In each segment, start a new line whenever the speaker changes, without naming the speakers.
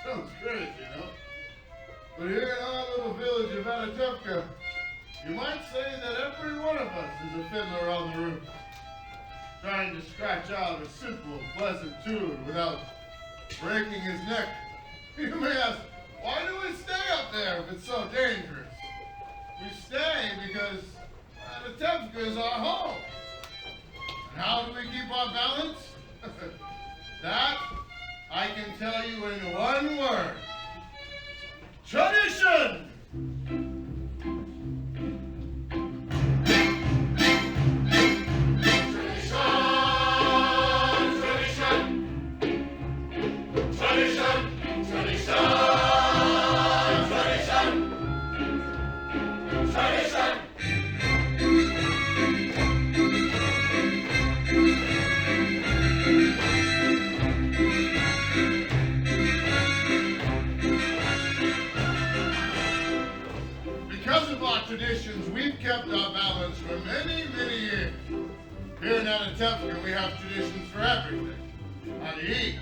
Sounds great, you know. But here in our little village of Anatevka, you might say that every one of us is a fiddler on the roof, trying to scratch out a simple, pleasant tune without breaking his neck. You may ask, why do we stay up there if it's so dangerous? We stay because Anatevka is our home. And how do we keep our balance? That I can tell you in one word. Tradition! Traditions, we've kept our balance for many, many years. Here in Anatevka, we have traditions for everything. How to eat,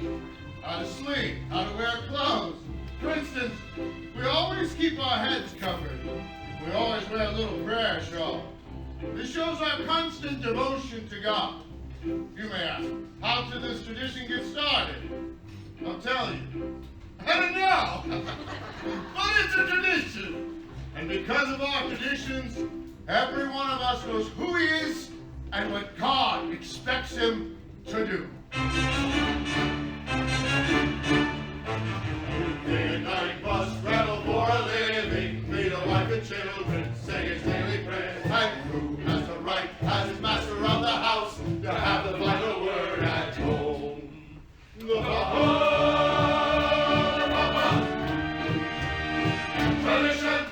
how to sleep, how to wear clothes. For instance, we always keep our heads covered. We always wear a little prayer shawl. This shows our constant devotion to God. You may ask, how did this tradition get started? I'll tell you. I don't know. But it's a tradition. And because of our traditions, every one of us knows who he is and what God expects him to do. Day and night must rattle for a living, feed a wife and children, say his daily prayers. And who has the right, as his master of the house, to have the final word at home? The Papa! Tradition!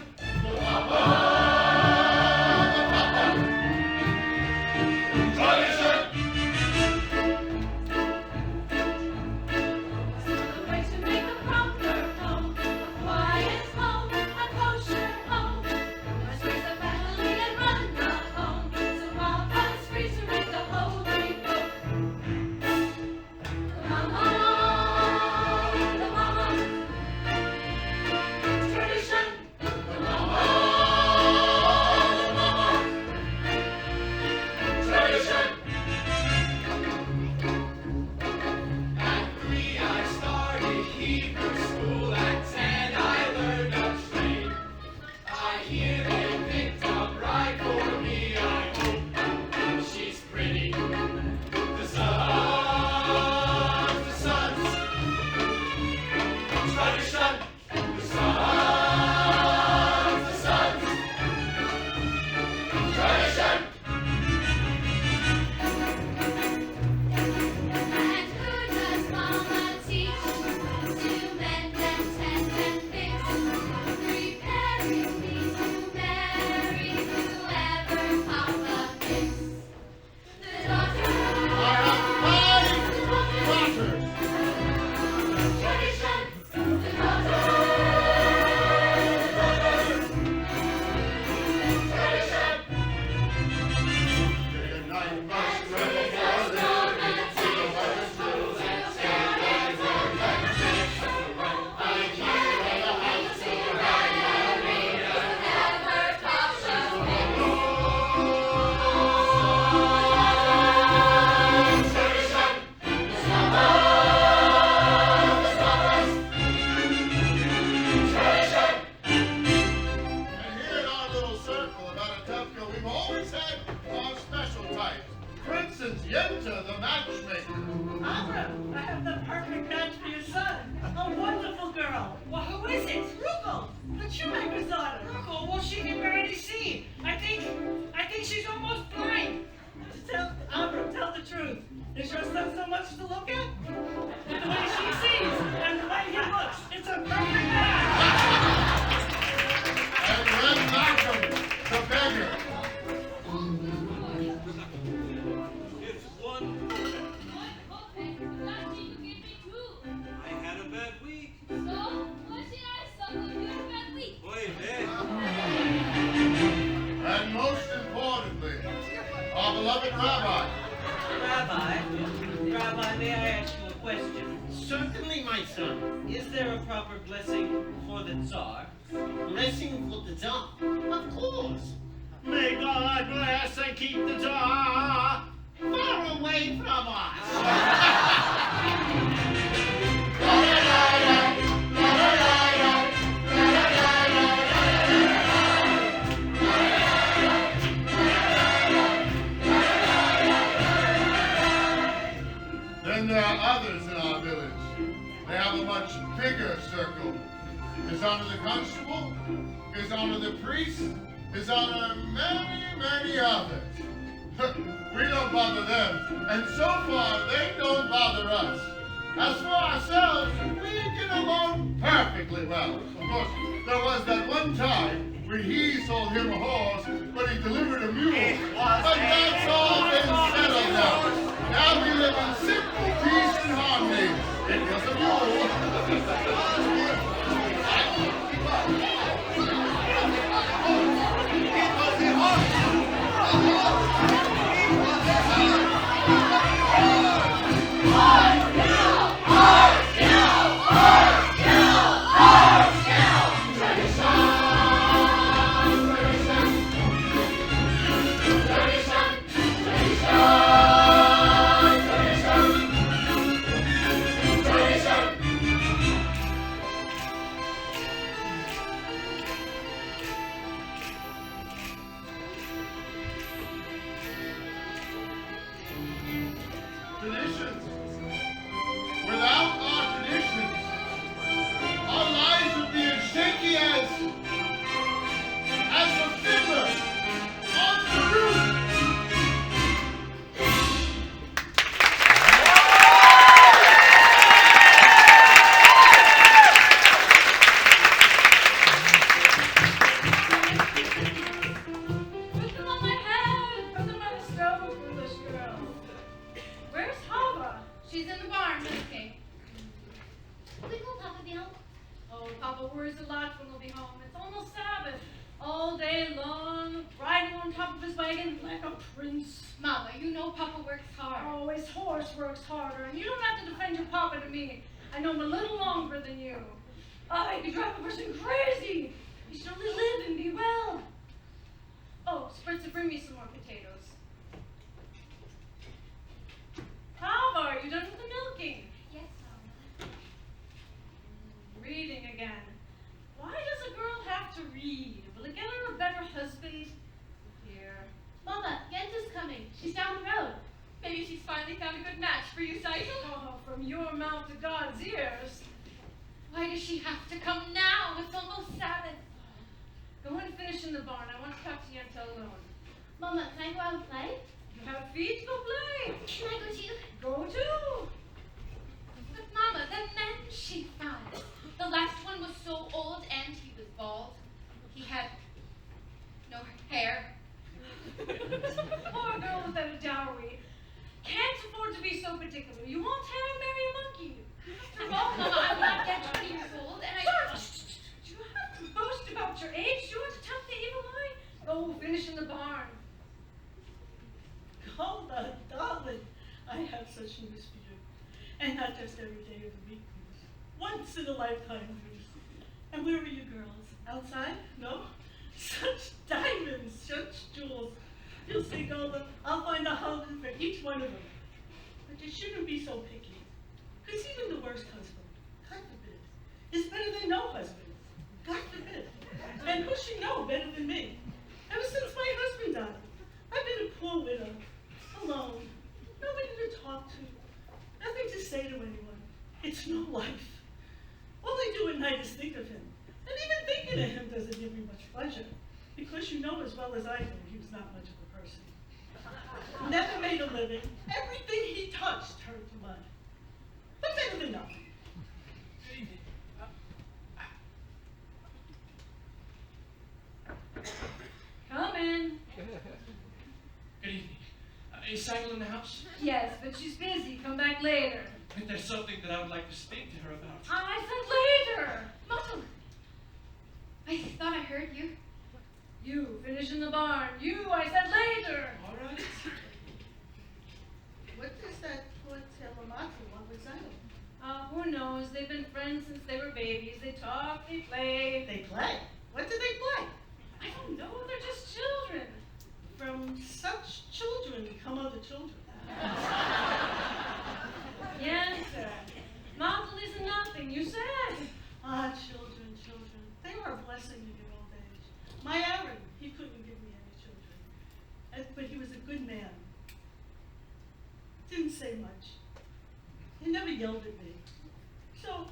The Matchmaker.
Abra, I have the perfect match for your son. A wonderful girl. Well, who is it? Ruko, the shoemaker's daughter. Ruko, well, she can barely see. I think she's almost blind. Abra, tell the truth. Is your son so much to look at? The way she sees and the way he looks, it's a perfect match.
And Red Malcolm, the beggar. And most importantly, our beloved Rabbi.
Rabbi, may I ask you a question?
Certainly, my my son.
Is there a proper blessing for the Tsar?
Blessing for the Tsar? Of course.
May God bless and keep the Tsar
Far away from us.
Then there are others in our village. They have a much bigger circle. His Honor the Constable, His Honor the Priest, His Honor many, many others. We don't bother them, and so far they don't bother us. As for ourselves, we get along perfectly well. Of course, there was that one time when he sold him a horse, but he delivered a mule. But that's all been settled now. Now we live in simple peace and harmony. It was a mule. Traditions. Without our traditions, our lives would be as shaky as a fiddler on the roof.
Put them on my head! Put them on the stove, foolish girl. Where's Hava?
She's in the barn milking. When will Papa be home?
Oh, Papa worries a lot when we'll be home. It's almost Sabbath. All day long, riding on top of his wagon like a prince.
Mama, you know Papa works hard.
Oh, his horse works harder, and you don't have to defend your Papa to me. I know him a little longer than you. I could drive a person crazy. You should only live and be well. Oh, Spritzer, bring me some more potatoes. Hava, are you done with the milking?
Yes, Mama.
Reading again. Why does a girl have to read? Will it get her a better husband? Here.
Mama, Yente's coming. She's down the road. Maybe she's finally found a good match for you, Saito.
Oh, from your mouth to God's ears.
Why does she have to come now? It's almost Sabbath.
Go and finish in the barn. I want to talk to Yenta alone.
Mama, can I go out and play?
You have feet, go play.
Can I go too?
Go too.
But Mama, the men she found. The last one was so old and he was bald. He had no hair.
Poor girl without a dowry. Can't afford to be so particular. You won't have her marry a monkey.
After all, Mama, I'm not yet 20 years old and I...
Shh. Do you have to boast about your age? Do you want to tempt the evil eye? Go finish in the barn.
Golda, darling, I have such news for you. And not just every day of the week news. Once in a lifetime news. And where are you girls? Outside? No? Such diamonds, such jewels. You'll see, Golda, I'll find a husband for each one of them. But you shouldn't be so picky. Because even the worst husband, God forbid, is better than no husband. God forbid. And who should know better than me? Ever since my husband died, I've been a poor widow, alone, nobody to talk to, nothing to say to anyone. It's no life. All I do at night is think of him. And even thinking of him doesn't give me much pleasure. Because you know as well as I do, he was not much of a person. Never made a living. Everything he touched turned to mud. But better than nothing.
Come in.
Good evening. Is Sagal in the house?
Yes, but she's busy. Come back later.
And there's something that I would like to speak to her about.
I said later.
Motto, I thought I heard you.
You finish in the barn. You, I said later.
All right.
What does that poor Telematu want with Zion?
Who knows? They've been friends since they were babies. They talk, they play.
They play. What do they play?
I don't know, they're just children.
From such children come other children.
Yes, sir. Marvel is nothing, you said.
Ah, children, children. They are a blessing in your old age. My Aaron, he couldn't give me any children. But he was a good man. Didn't say much. He never yelled at me. So,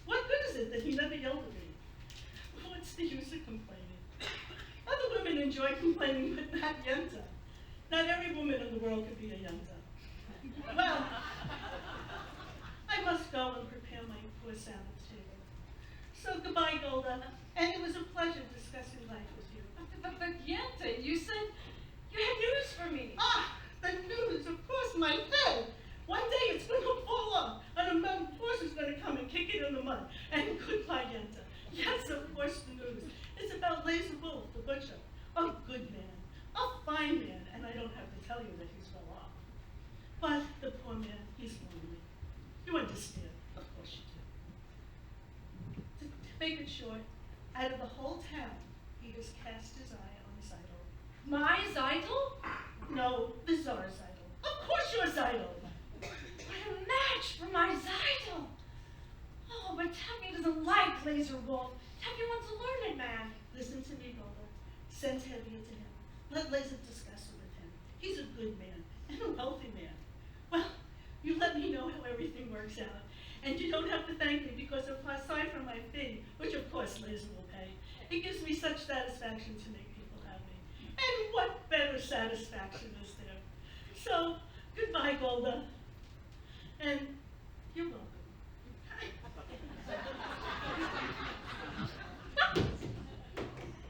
what good is it that he never yelled at me? What's the use of complaining? Other women enjoy complaining, but not Yenta. Not every woman in the world could be a Yenta. Well, I must go and prepare my poor Sabbath table. So goodbye, Golda, and it was a pleasure discussing life with you.
But Yenta, you said you had news for me.
Ah, the news, of course, my head. One day it's going to fall off, and a man horse is going to come and kick it in the mud. And goodbye, Yenta. Yes, of course, the news. It's about Laser Wolf, the butcher. A good man, a fine man, and I don't have to tell you that he's well off. But the poor man, he's lonely. You understand, of course you do. To make it short, out of the whole town, he has cast his eye on Zeidel.
My Zeidel?
No, the Tsar's Zeidel. Of course you're Zeidel.
What a match for my Zeidel. Oh, but Tevye doesn't like Laser Wolf. Tevye wants a learned man.
Listen to me, Golda. Send Tevye to him. Let Laser discuss it with him. He's a good man and a wealthy man. Well, you let me know how everything works out. And you don't have to thank me because aside from my fee, which of course Laser will pay, it gives me such satisfaction to make people happy. And what better satisfaction is there? So, goodbye, Golda. And you're welcome.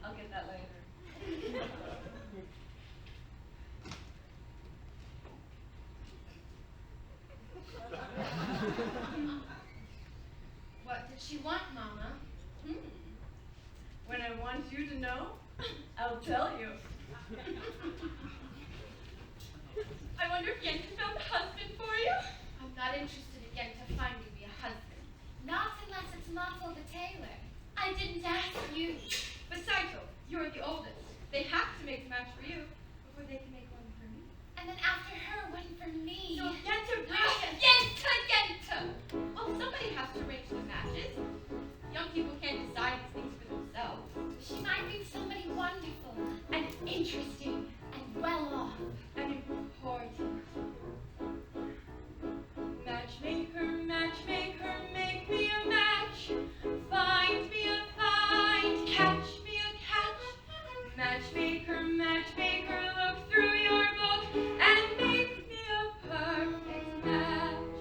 I'll get that later.
What did she want, Mama?
When I want you to know, I'll tell you.
I wonder if Yenta found a husband for you? I'm not interested in Yenta finding me a husband. Not unless it's Motto the tailor. I didn't ask you. Besides, you're the oldest. They have to make a match for you before they can make one for me. And then after her, one for me.
So Yenta,
Yenta! Well, somebody has to arrange the matches. Young people can't decide these things for themselves. She might be somebody wonderful and interesting and well off and important. Matchmaker, matchmaker, make me a match. Find me a find, catch me a catch. Matchmaker, matchmaker, look through your book and make me a perfect match.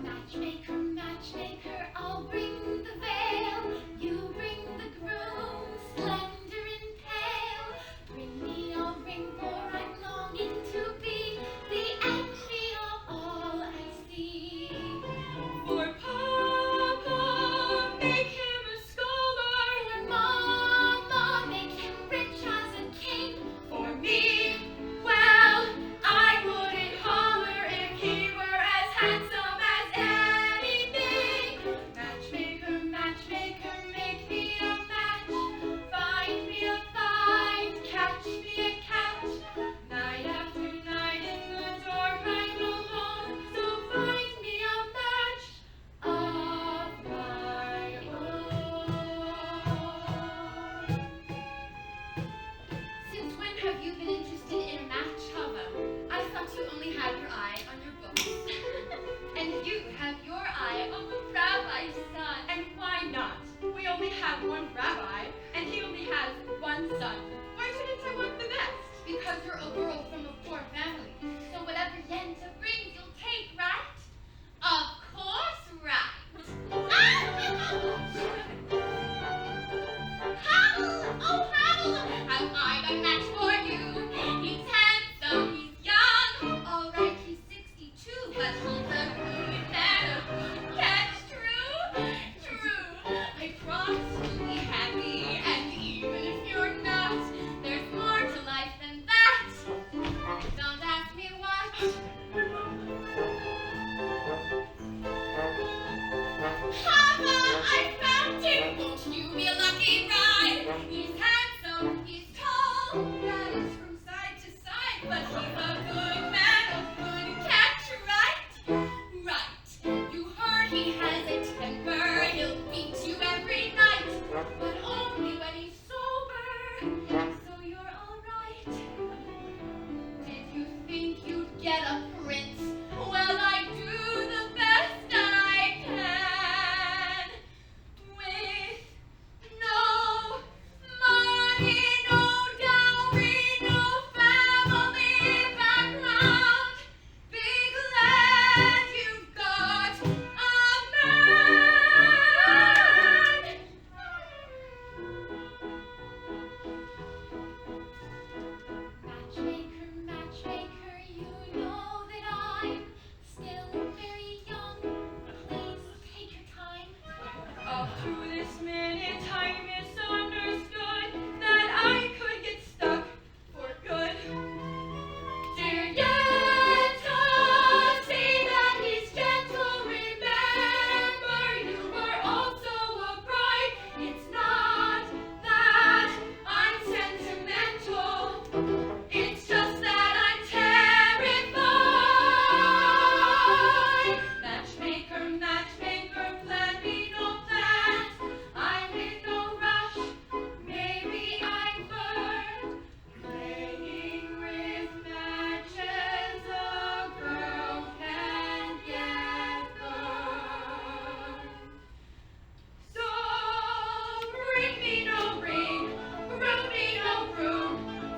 Matchmaker, matchmaker, I'll bring the veil. You bring the groom, slender and pale. Bring me, I'll bring, for I'm longing to be Papa, I found him. Won't you be a lucky bride? He's handsome, he's tall, that is from side to side, but he's a good man, a good catch, right? Right. You heard he has a temper, he'll beat you every night, but only when he's sober, so you're all right. Did you think you'd get a prince? Well, I do the best I can. With no money, no dowry, no family background, be glad you've got a man. Matchmaker, matchmaker, you know that I'm still very young. Please take your time. Up to this minute, I misunderstood that I could get stuck for good. Dear Yenta, say that he's gentle. Remember, you were also a bride. It's not that I'm sentimental. It's just that I'm terrified. Matchmaker, matchmaker, plan me no plans. I'm in no rush. Maybe I've learned playing with matches a girl can get burned. So bring me no ring, groom me no groom,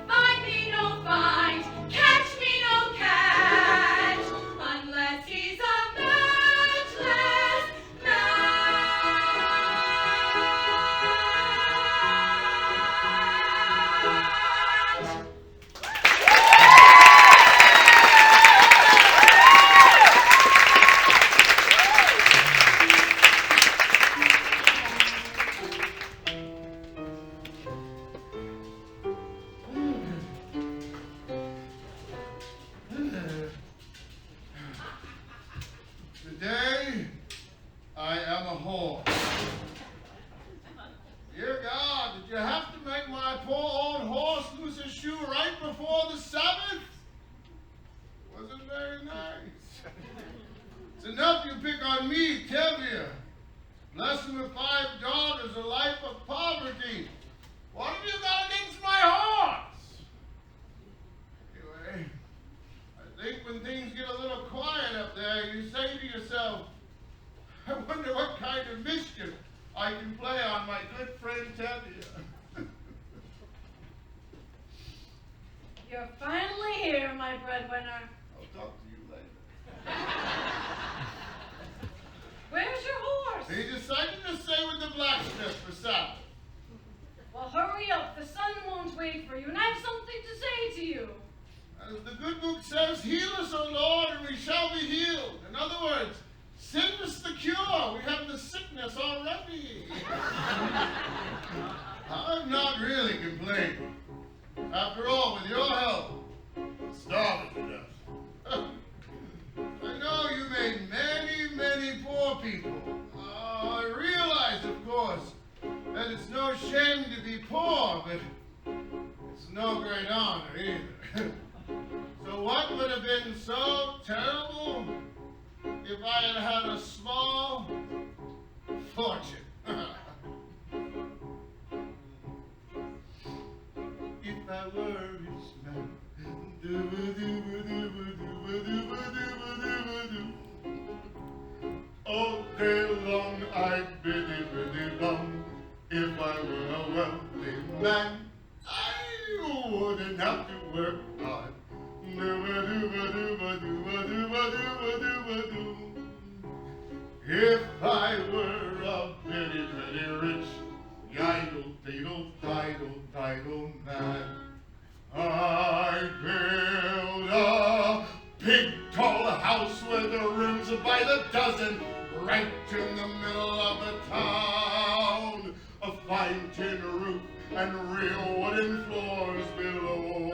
find me no find, catch me no catch, unless he's a matchless match.
Today, I am a whore. Dear God, did you have to make my poor old horse lose his shoe right before the Sabbath? Wasn't very nice. It's enough you pick on me, Tevye. Blessed with 5 daughters, a life of poverty. What have you got against my horse? Anyway, I think when things get a little quiet up there, you say to yourself, I wonder what kind of mischief I can play on my good friend Tevye.
You're finally here, my breadwinner.
I'll talk to you later.
Where's your horse?
He decided to stay with the blacksmith for Sabbath.
Well, hurry up. The sun won't wait for you, and I have something to say to you.
As the good book says, heal us, O Lord, and we shall be healed. In other words, send us the cure. We have the sickness already. I'm not really complaining. After all, with your help, I'm starving to death. I know you made many, many poor people. I realize, of course, that it's no shame to be poor, but it's no great honor either. So what would have been so terrible if I had had a small fortune? If I were a rich man, all day long I'd biddy bum. If I were a wealthy man, I wouldn't have to work hard. If I were a very, very rich, idle man, I'd build a big tall house with the rooms by the dozen, right in the middle of the town. A fine tin roof and real wooden floors below.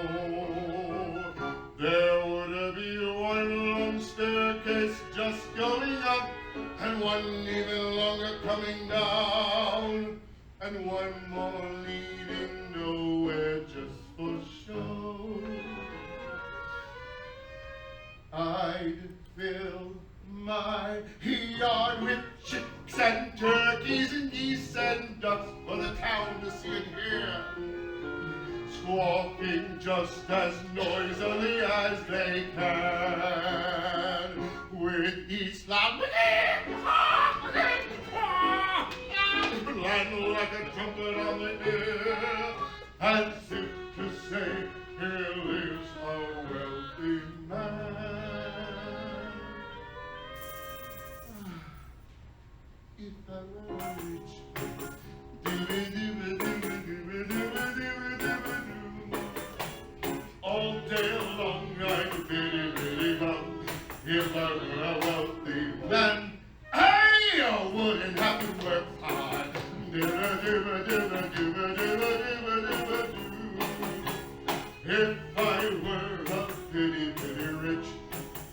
There would be one long staircase just going up, and one even longer coming down, and one more leading nowhere just for show. I'd fill my yard with chicks and turkeys and geese and ducks for the town to see and hear, squawking just as noisily as they can, with each loud land like a trumpet on the air, as if to say, here lives a wealthy man. If I were a rich all day long I'd biddy-biddy-bum. If I were a wealthy man, I wouldn't have to work hard. If I were a bitty-bitty rich,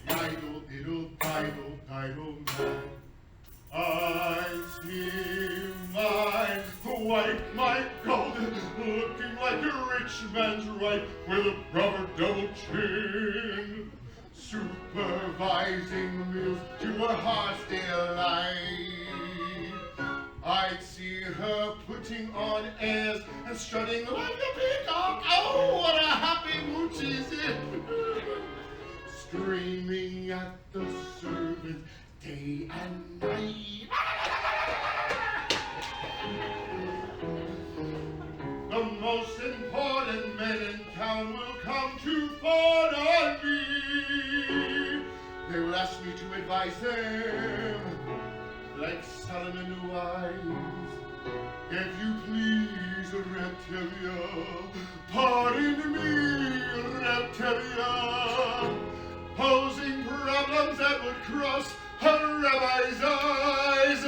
idle-diddle-diddle-diddle man, I'd see my wife, my gold, looking like a rich man's wife with a proper double chin, supervising meals to her heart's delight. I'd see her putting on airs and strutting like a peacock. Oh, what a happy mood she's in. Screaming at the servants day and night. The most important men in town will come to fawn on me. They will ask me to advise them, like Solomon wise. If you please, Reptilia, pardon me, Reptilia, posing problems that would cross a rabbi's eyes.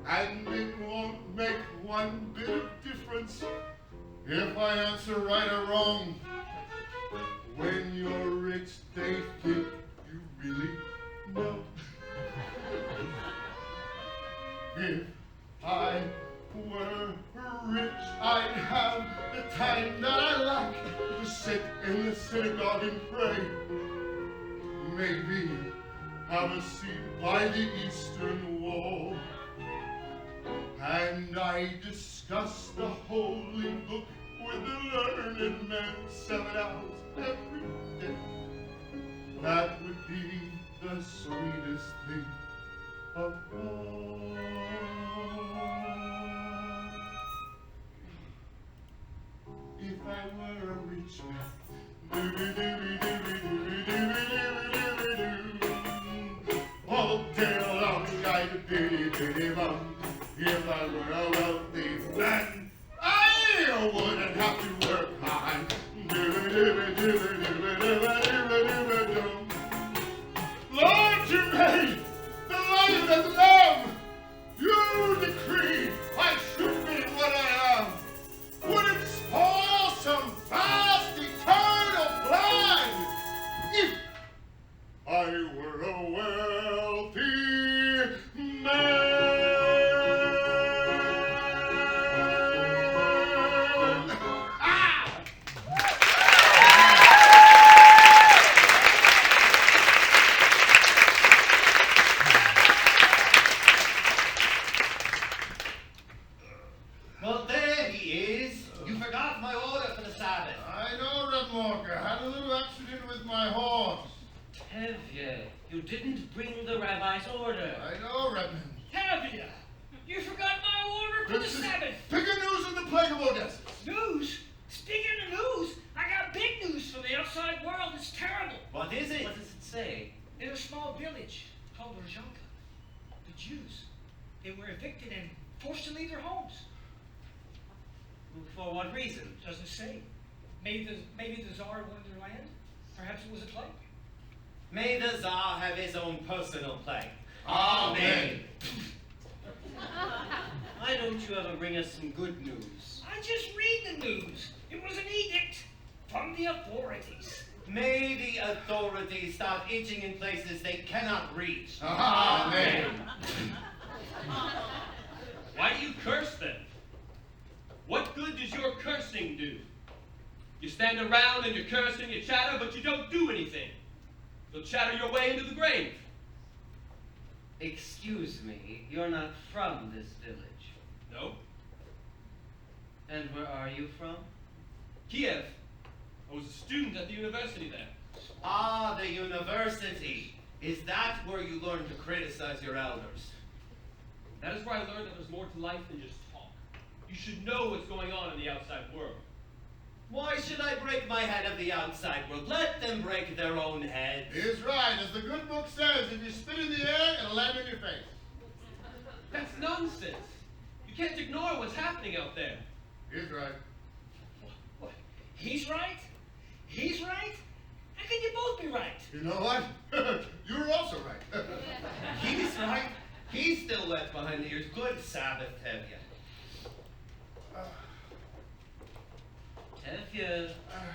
And it won't make one bit of difference if I answer right or wrong. When you're rich, they think you really know. If I were rich, I'd have the time that I like to sit in the synagogue and pray. Maybe have a seat by the eastern wall. And I discuss the holy book with the learned men 7 hours every day. That would be the sweetest thing of all. If I were a rich man, all day long I'd biddy-biddy-bum. If I were a wealthy man, I wouldn't have to work hard. Lord, you made the life and love. You decree I should be what I am. Would it spoil some vast eternal plan if I were a wealthy man?
Well, there he is. You forgot my order for the Sabbath.
I know, Redmarker. Had a little accident with my horse.
Tevye, you didn't bring the rabbi's order.
I know, Redmond.
Tavia, you forgot my order for the
This is
Sabbath.
bigger news than the plague of Odessa.
News? Speaking of news, I got big news from the outside world. It's terrible.
What is it?
What does it say?
In a small village called Rozhanka, the Jews, they were evicted and forced to leave their homes.
For what reason?
Doesn't say. Maybe the Tsar wanted their land. Perhaps it was a plague.
May the Tsar have his own personal plague.
Amen.
Why don't you ever bring us some good news?
I just read the news. It was an edict from the authorities.
May the authorities stop itching in places they cannot reach.
Amen.
Why do you curse then? What good does your cursing do? You stand around and you curse and you chatter, but you don't do anything. You'll chatter your way into the grave.
Excuse me, you're not from this village.
No?
And where are you from?
Kiev. I was a student at the university there.
Ah, the university. Is that where you learn to criticize your elders?
That is where I learned that there's more to life than just talk. You should know what's going on in the outside world.
Why should I break my head of the outside world? Let them break their own heads.
He is right. As the good book says, if you spit in the air, it'll land in your face.
That's nonsense. You can't ignore what's happening out there.
He is right.
What? He's right? He's right? How can you both be right?
You know what? You're also right.
He's right. He's still wet behind the ears. Good Sabbath, Tevye.
Tevye,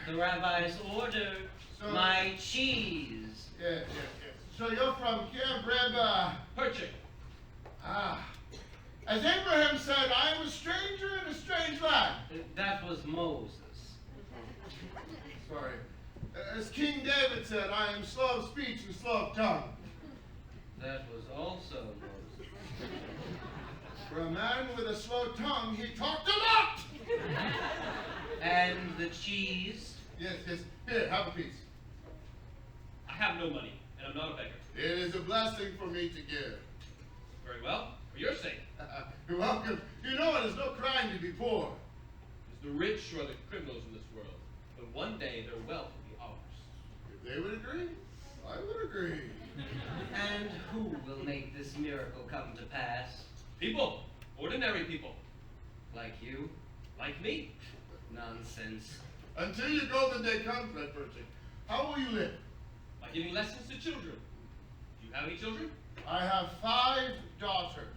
the rabbis ordered
So-
my cheese.
Yes. So you're from Kiev, Reb,
Perchik.
As Abraham said, I am a stranger in a strange land.
That was Moses.
Sorry. As King David said, I am slow of speech and slow of tongue.
That was also Moses.
For a man with a slow tongue, he talked a lot!
And the cheese?
Yes. Here, have a piece.
I have no money, and I'm not a beggar.
It is a blessing for me to give.
Very well, for your sake.
You're welcome. You know it is no crime to be poor.
It's the rich who are the criminals in this world. But one day their wealth will be ours.
If they would agree, I would agree.
And who will make this miracle come to pass?
People. Ordinary people.
Like you?
Like me.
Nonsense.
Until your golden day comes, Red Perchik, how will you live?
By giving lessons to children. Do you have any children?
I have 5 daughters.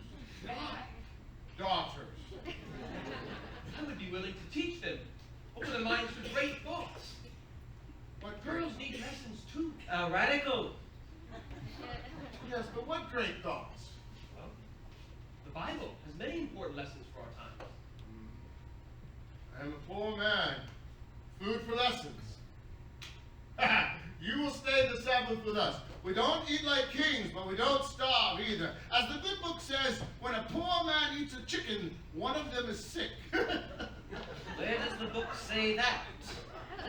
5.
Daughters.
I would be willing to teach them. Open their minds to great thoughts.
What
Girls need lessons too.
Radical.
Yes, but what great thoughts?
Well, the Bible has many important lessons for our times.
I am a poor man. Food for lessons. You will stay the Sabbath with us. We don't eat like kings, but we don't starve either. As the good book says, when a poor man eats a chicken, one of them is sick.
Where does the book say that?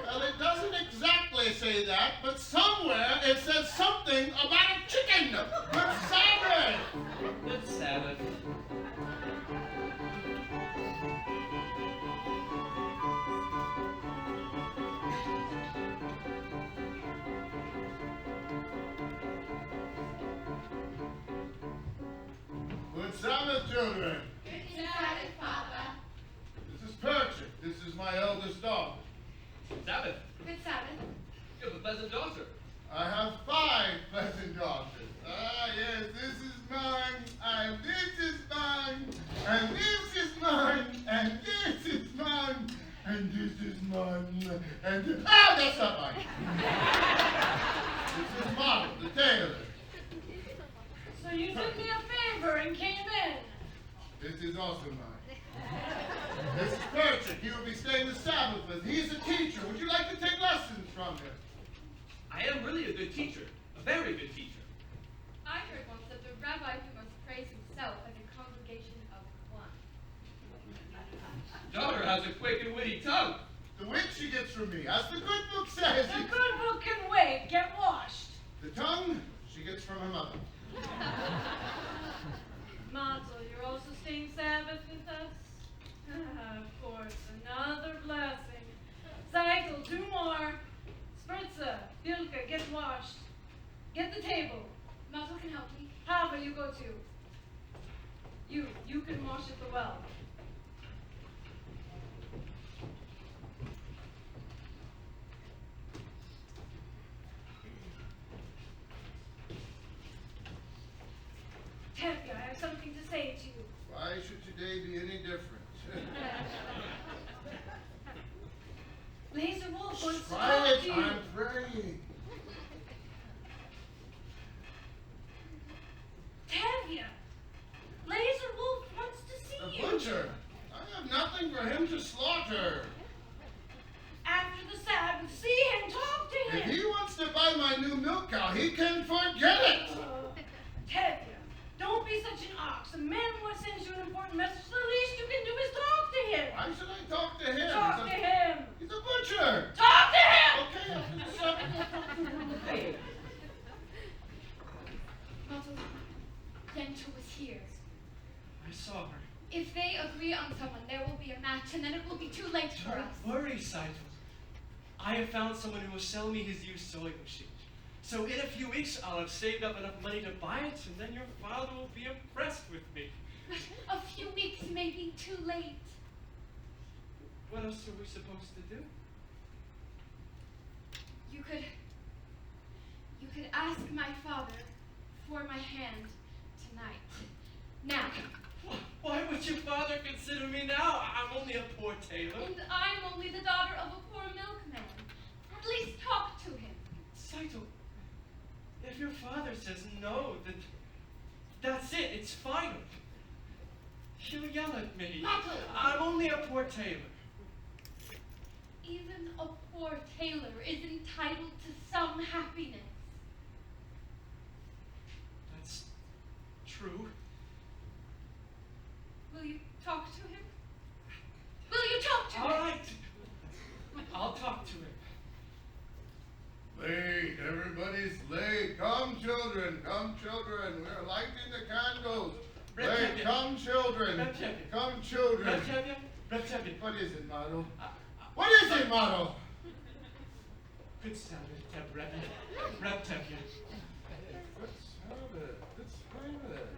Well, it doesn't exactly say that, but somewhere it says something about a chicken. Good Sabbath!
Good Sabbath.
Good Sabbath, children.
Good Sabbath, Papa.
This is Perchik. This is my eldest daughter.
Sabbath.
Good Sabbath.
You have a pleasant daughter.
I have 5 pleasant daughters. Yes, this is mine, and this is mine, and this is mine, and this is mine, and this is mine, and that's not mine. This is Model, the tailor.
So you did me a favor and came in.
This is also mine. This is Perchik. He will be staying the Sabbath with. He's a teacher. Would you like to take lessons from him?
I am really a good teacher. A very good teacher.
I heard once that the rabbi who must praise himself has a congregation of 1.
Daughter has a quick and witty tongue.
The wit she gets from me. As the good book says,
The good book can wait. Get washed.
the tongue she gets from her mother.
Mazel, you're also staying Sabbath with us? Of course, another blessing. Cycle, 2 more. Spritza, Bilka, get washed. Get the table.
Mazel can help me.
Hava, you go too. You can wash at the well. Tevka, I have something to say to you.
Why should today be any different?
Laser Wolf wants to talk
Quiet,
to you.
I'm praying.
Tevya, Laser Wolf wants to see
The
you.
butcher. I have nothing for him to slaughter.
After the Sabbath, see him, talk to
If
him.
he wants to buy my new milk cow, he can forget it.
Tevya, don't be such an ox. A man sends you an important message. The least you can do is talk to him.
Why should I talk to him?
Talk to him.
He's a butcher.
Talk to him.
Okay, I'll shut up.
Mother, Yenta was here.
I saw her.
If they agree on someone, there will be a match, and then it will be too late for us.
Don't worry, Saito. I have found someone who will sell me his used sewing machine. So in a few weeks, I'll have saved up enough money to buy it, and then your father will be impressed with me.
A few weeks may be too late.
What else are we supposed to do?
You could ask my father for my hand tonight. Now.
Why would your father consider me now? I'm only a poor tailor.
And I'm only the daughter of a poor milkman. At least talk to him.
Saito, if your father says no, then that's it. It's final. He'll yell at me.
Mato!
I'm only a poor tailor.
Even a poor tailor is entitled to some happiness.
That's true.
Will you talk to him? Will you talk to him?
All right. I'll talk to him.
Late, everybody's late. Come, children, we're lighting the candles. Late, come, children. Come, children. What is it, Motto? What is it, Motto?
Good Sabbath, Reptevia.
Good Sabbath. Good Sabbath.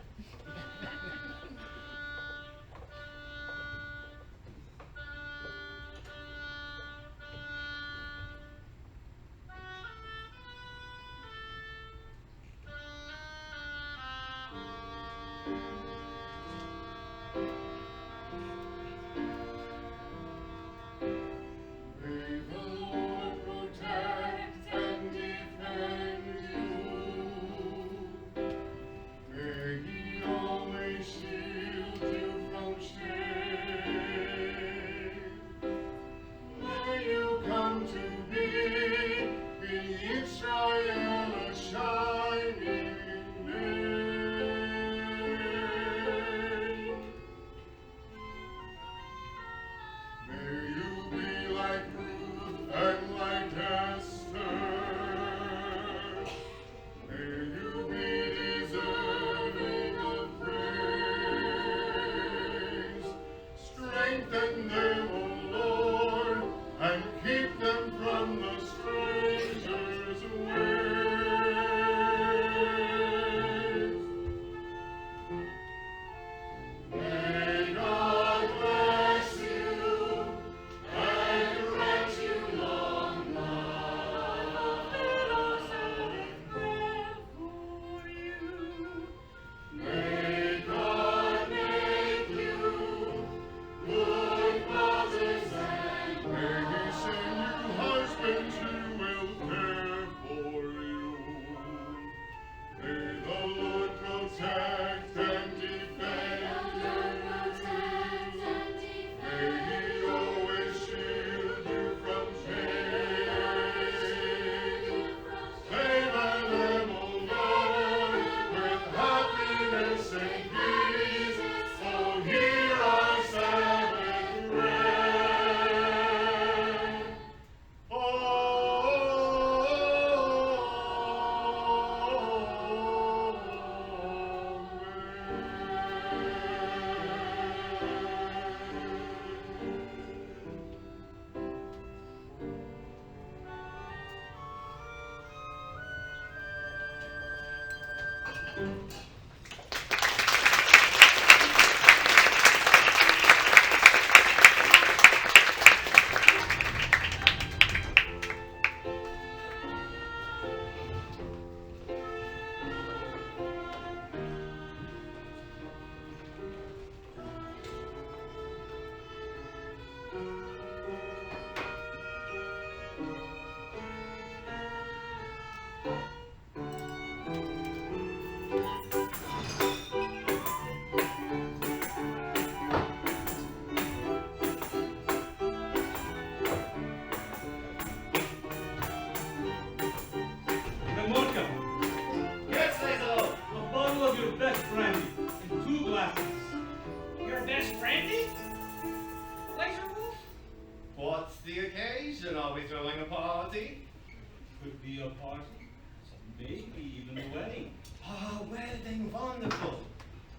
maybe even the wedding.
Ah, wedding, wonderful.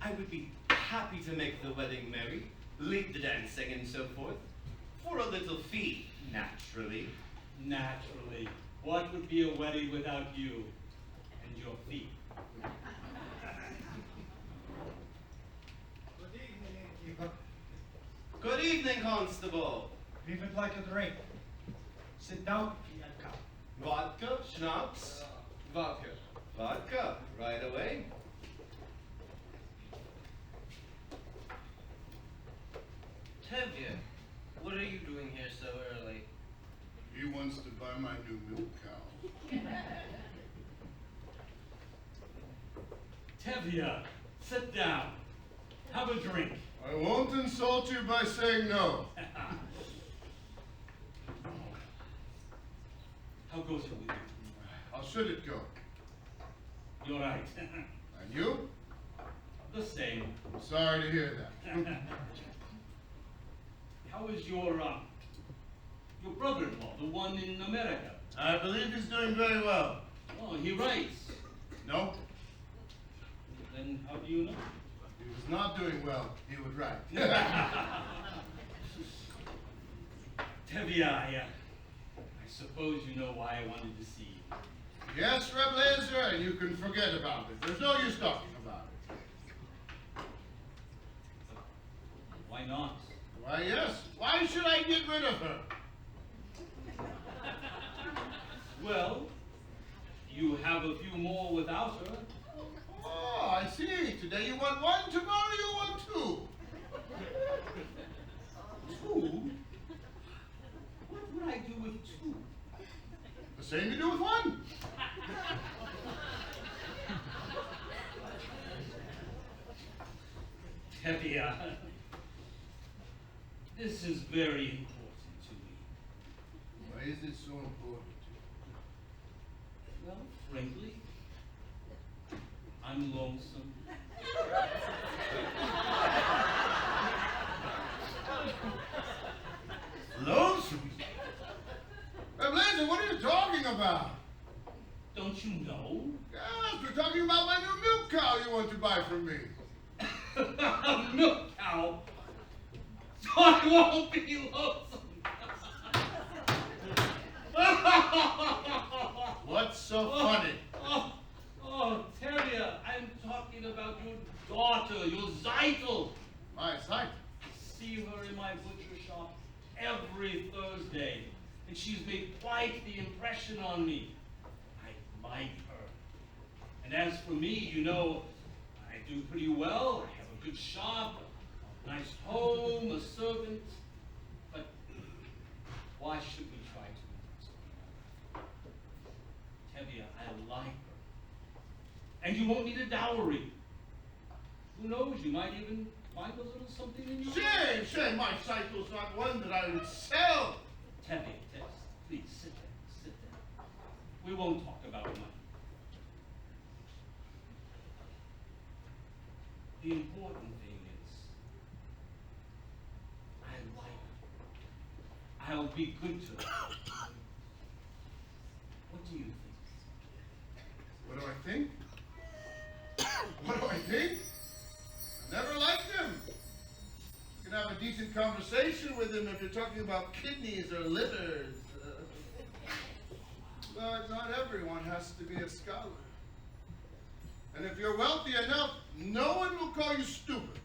I would be happy to make the wedding merry, lead the dancing and so forth. For a little fee, naturally.
Naturally. What would be a wedding without you and your feet?
Good evening, innkeeper.
Good evening, Constable.
We would like a drink. Sit down, Anatevka.
Vodka, schnapps? Vodka. Vodka, right away.
Tevye, what are you doing here so early?
He wants to buy my new milk cow.
Tevye, sit down. Have a drink.
I won't insult you by saying no.
How goes it with you?
How should it go?
You're right.
And you?
The same.
I'm sorry to hear that.
How is your brother-in-law, the one in America?
I believe he's doing very well.
Oh, he writes.
No,
Then how do you know?
if he was not doing well, he would write.
Tevye, I suppose you know why I wanted to see you.
Yes, Reblazer, and you can forget about it. There's no use talking about it.
Why not?
Why, yes. Why should I get rid of her?
Well, you have a few more without her.
Oh, I see. Today you want one, tomorrow you want two.
Two? What would I do with two?
The same you do with one.
Tevye, this is very important to me.
Why is it so important?
Well, frankly, I'm lonesome.
Lonesome? Reblazer, what are you talking about?
Don't you know?
Yes, we're talking about my new milk cow you want to buy from me.
A milk cow? So I won't be lonesome.
What's so funny?
Oh, Tevye, I'm talking about your daughter, your Zeitel.
My sight.
See her in my butcher shop every Thursday, and she's made quite the impression on me. I like her. And as for me, you know, I do pretty well. I have a good shop, a nice home, a servant. But why should we try to impress one another? Tevye, I like her. And you won't need a dowry. Who knows, you might even find a little something in your...
Shame, my cycle's not one that I would sell.
Tevye, please sit down. We won't talk about money. The important thing is, I like her. I'll be good to her. What do you think?
What do I think? What do I think? I never liked him. You can have a decent conversation with him if you're talking about kidneys or livers. But not everyone has to be a scholar. And if you're wealthy enough, no one will call you stupid.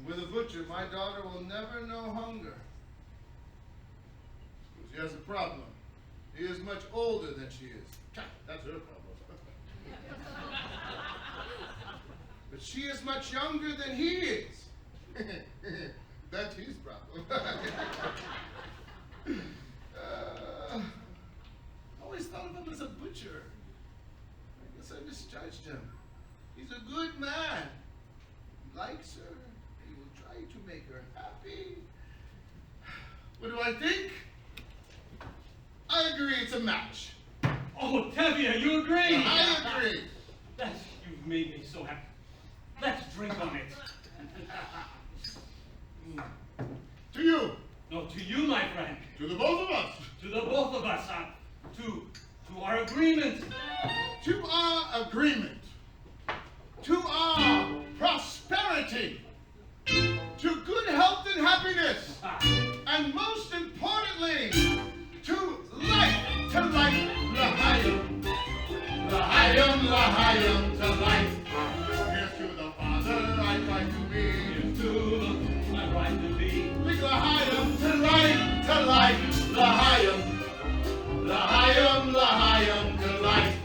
With a butcher, my daughter will never know hunger. She has a problem. He is much older than she is. That's her problem. But she is much younger than he is. That's his problem. I always thought of him as a butcher. I guess I misjudged him. He's a good man. He likes her. He will try to make her happy. What do I think? I agree it's a match.
Oh, Tevye, you agree?
I agree.
You've made me so happy. Let's drink on it.
To you.
No, to you, my friend.
To the both of us.
To the both of us. To To our agreement.
To our agreement. To our prosperity. To good health and happiness. And most importantly, to life, L'Chaim. L'Chaim, to life. Here's to the Father I try to be.
Here's to the I right to be.
L'Chaim, to life, L'Chaim. L'Chaim, to life.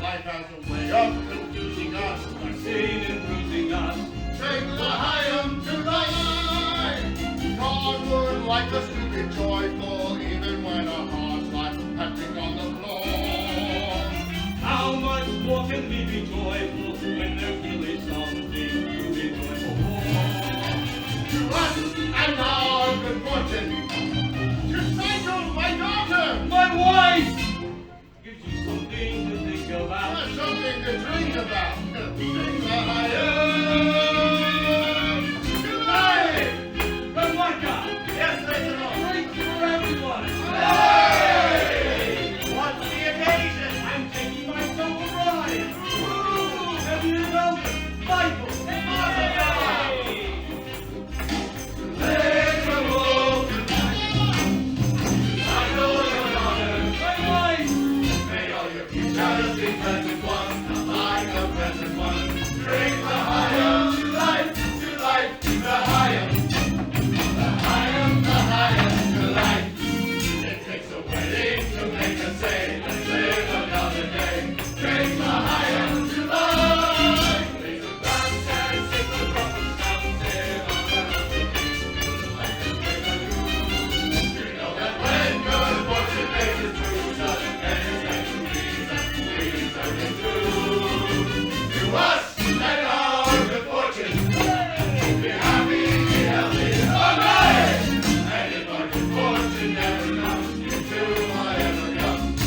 Life has a way of confusing us.
I've seen confusing us.
Take L'Chaim to life. God would like us to be joyful even when our hearts lie hectic on the floor.
How much more can we be joyful when there really something to be joyful for?
To us and our good fortune. To Psycho, my daughter.
My wife gives you something to think about.
There's something to dream about. Take L'Chaim to life.
But my God,
Yes, Mr. Lord.
drink for everyone.
Hey! What's the occasion?
I'm taking myself a ride. Heavy and velvet, Bible, and
Let's go. I know your daughter.
my wife.
May all your futures be present one, like a present one. Drink L'Chaim to life, L'Chaim. L'Chaim to life. It takes a wedding to make us say, let's live another day. Drink L'Chaim to life. Raise a glass and sip the cup of stout, sit on the life to make a new. You know that when good fortune makes it true, sudden days and we turn it true. To us and our good fortune. Be happy, be healthy, alright! And if our good fortune never comes, you do whatever comes.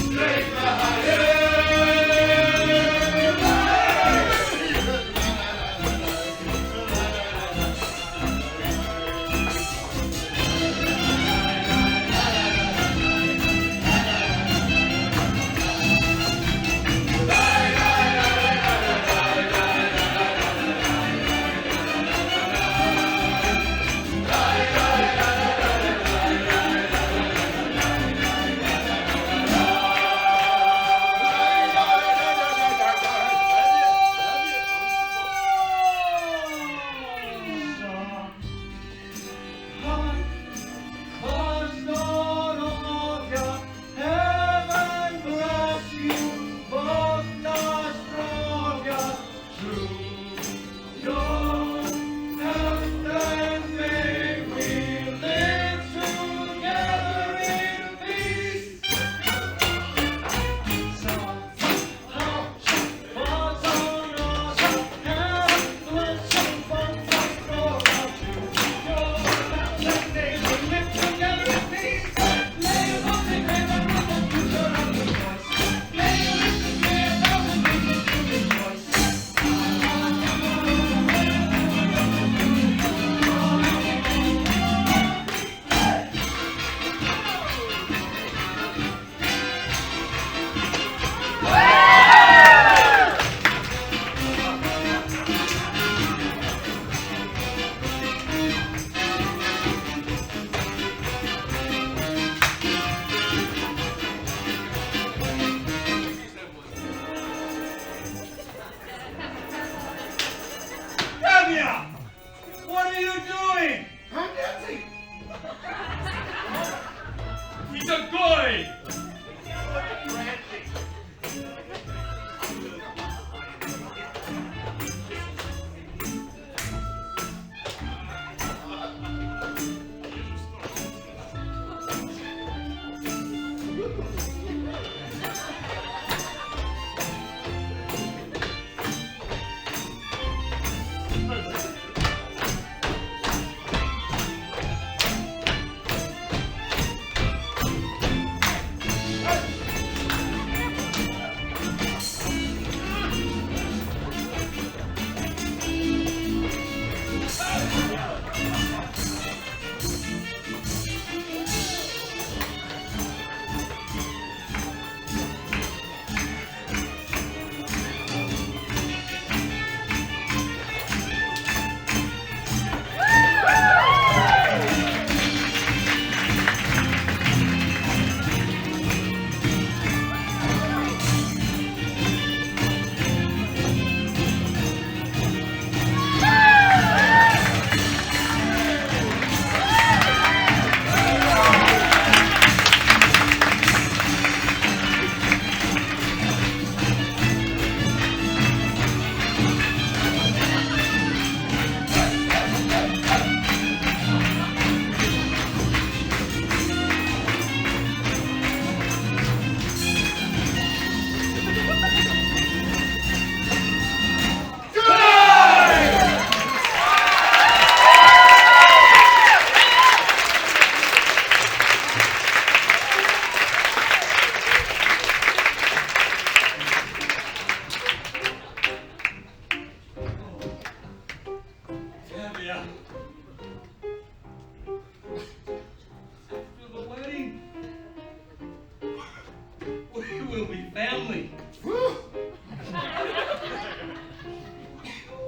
will be family.
Whew.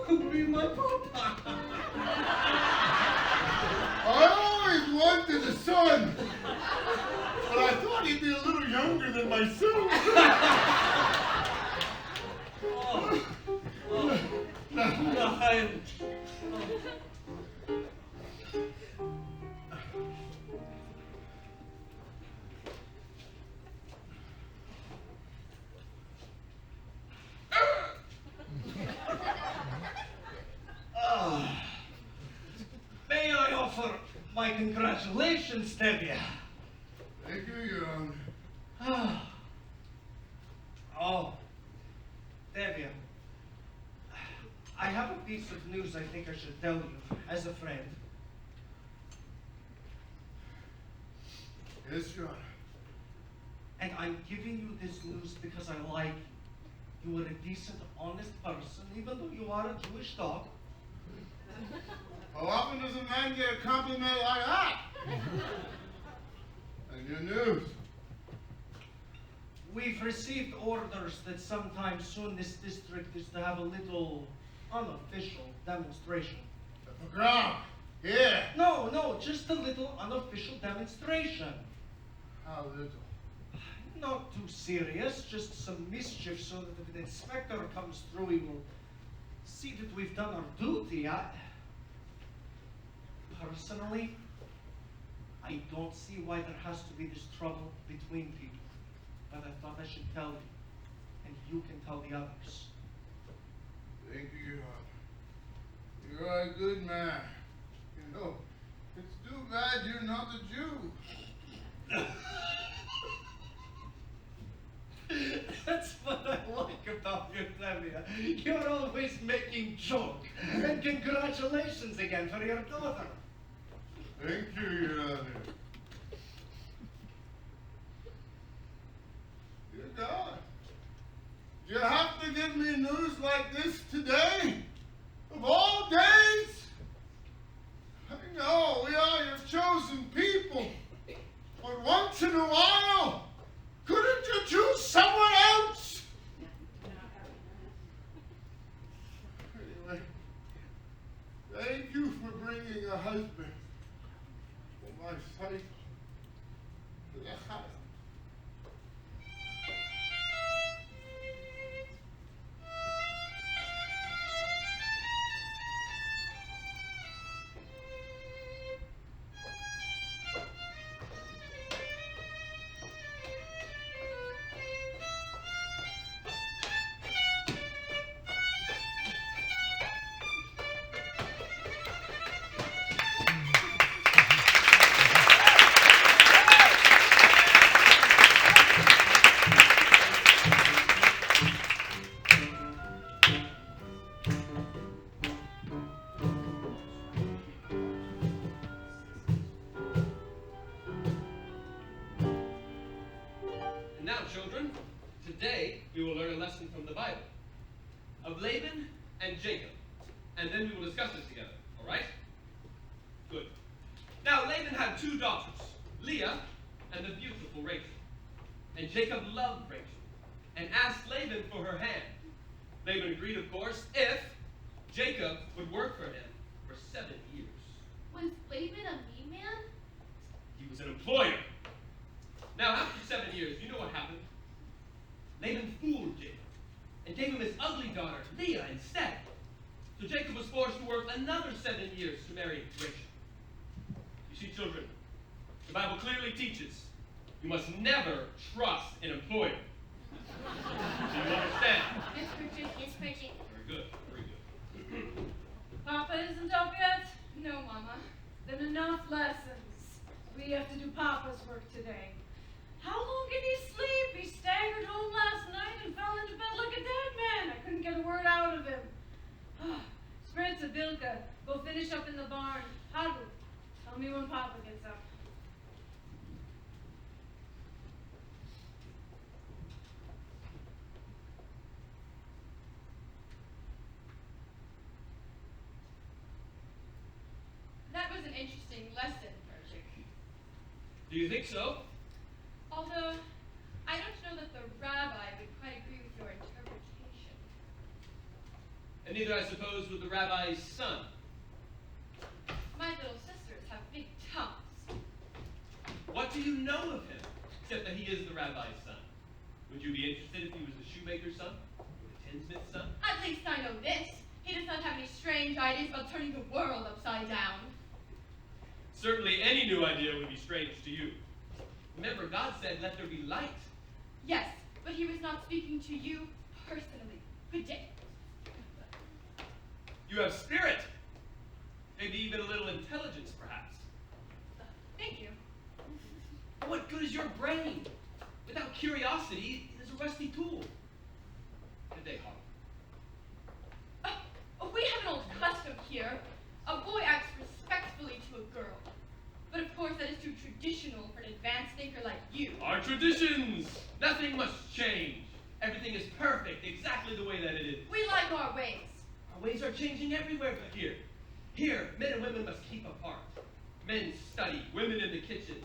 You'll be my papa.
I always wanted a son, but I thought he'd be a little younger than myself.
May I offer my congratulations, Debbie?
Thank you, Your Honor.
Oh, Debbie, I have a piece of news I think I should tell you as a friend.
Yes, Your Honor.
And I'm giving you this news because I like you. You are a decent, honest person, even though you are a Jewish dog.
How often does a man get a compliment like that? And your news?
We've received orders that sometime soon this district is to have a little unofficial demonstration.
The pogrom. Here.
No, just a little unofficial demonstration.
How little?
Not too serious, just some mischief so that if an inspector comes through, he will see that we've done our duty. Personally, I don't see why there has to be this trouble between people. But I thought I should tell you, and you can tell the others.
Thank you, Your Honor. You're a good man. You know, it's too bad you're not a Jew.
That's what I like about you, Tavia. You're always making joke. And congratulations again for your daughter.
Thank you, Your Honor. Dear God, do you have to give me news like this today? Of all days? I know we are your chosen people, but once in a while, couldn't you choose someone else? Anyway, thank you for bringing a husband for my cycle to the house.
And now, children, today we will learn a lesson from the Bible of Laban and Jacob, and then we will discuss it together, all right? Good. Now, Laban had two daughters, Leah and the beautiful Rachel. And Jacob loved Rachel and asked Laban for her hand. Laban agreed, of course, if Jacob would work for him for 7 years.
Was Laban a mean man?
He was an employer. Now, after 7 years, you know what happened? Laban fooled Jacob and gave him his ugly daughter, Leah, instead. So Jacob was forced to work another 7 years to marry Rachel. You see, children, the Bible clearly teaches you must never trust an employer. Do you understand?
Yes, Bridget. Yes, Bridget.
Very good, very good.
Papa isn't up yet?
No, Mama.
Then enough lessons. We have to do Papa's work today. How long can he sleep? He staggered home last night and fell into bed like a dead man. I couldn't get a word out of him. Spritz and Bilka, go finish up in the barn. Hadu, tell me when Papa gets up.
That was an interesting lesson, Bridget.
Do you think so?
Although, I don't know that the
And neither, I suppose, would the rabbi's son.
My little sisters have big tongues.
What do you know of him, except that he is the rabbi's son? Would you be interested if he was the shoemaker's son? Or the tinsmith's son?
At least I know this. He does not have any strange ideas about turning the world upside down.
Certainly any new idea would be strange to you. Remember, God said, let there be light.
Yes, but he was not speaking to you personally. Good day.
You have spirit. Maybe even a little intelligence, perhaps.
Thank you.
What good is your brain? Without curiosity, it is a rusty tool. Good day, Holly.
We have an old custom here. A boy acts respectfully to a girl. But of course that is too traditional for an advanced thinker like you.
Our traditions! Nothing must change. Everything is perfect, exactly the way that it is.
We like our ways.
Our ways are changing everywhere but here. Here, men and women must keep apart. Men study, women in the kitchen.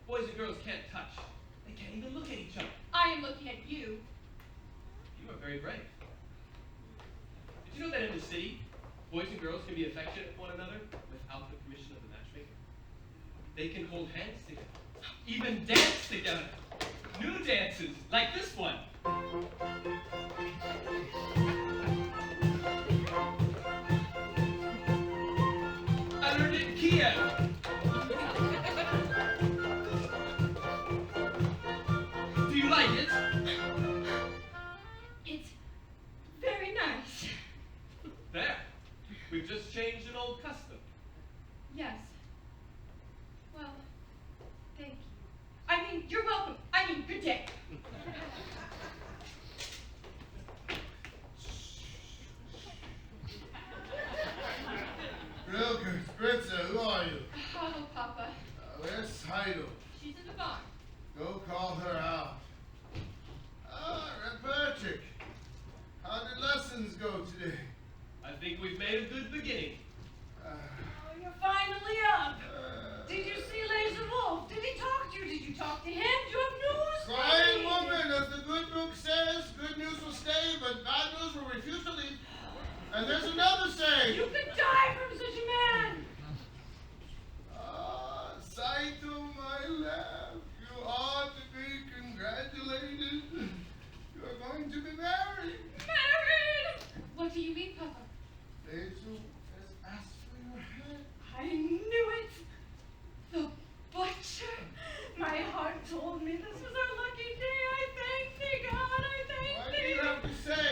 Boys and girls can't touch. They can't even look at each other.
I am looking at you.
You are very brave. Did you know that in the city, boys and girls can be affectionate with one another without the permission of the matchmaker? They can hold hands together, even dance together. New dances, like this one. I learned it in Kiev. Do you like it?
It's very nice.
There. We've just changed an old custom.
Yes. Well, thank you. I mean, you're welcome. I mean, good day.
Rilke, Spritzer, who are you?
Oh, Papa.
Where's Heidel?
She's in the barn.
Go call her out. Ah, Reperchik. How did lessons go today?
I think we've made a good beginning.
Oh, you're finally up. Did you see Laser Wolf? Did he talk to you? Did you talk to him? Do you have news? for
Quiet
me?
woman, as the good book says, good news will stay, but bad news will refuse to leave. And there's another saying.
You could die from such a man.
Ah, Saito, my love, you are to be congratulated. You are going to be married.
Married! What do you mean, Papa?
Basil has asked for your hand.
I knew it. The butcher. My heart told me this was our lucky day. I thank thee, God. I thank
What do
thee.
you have to say?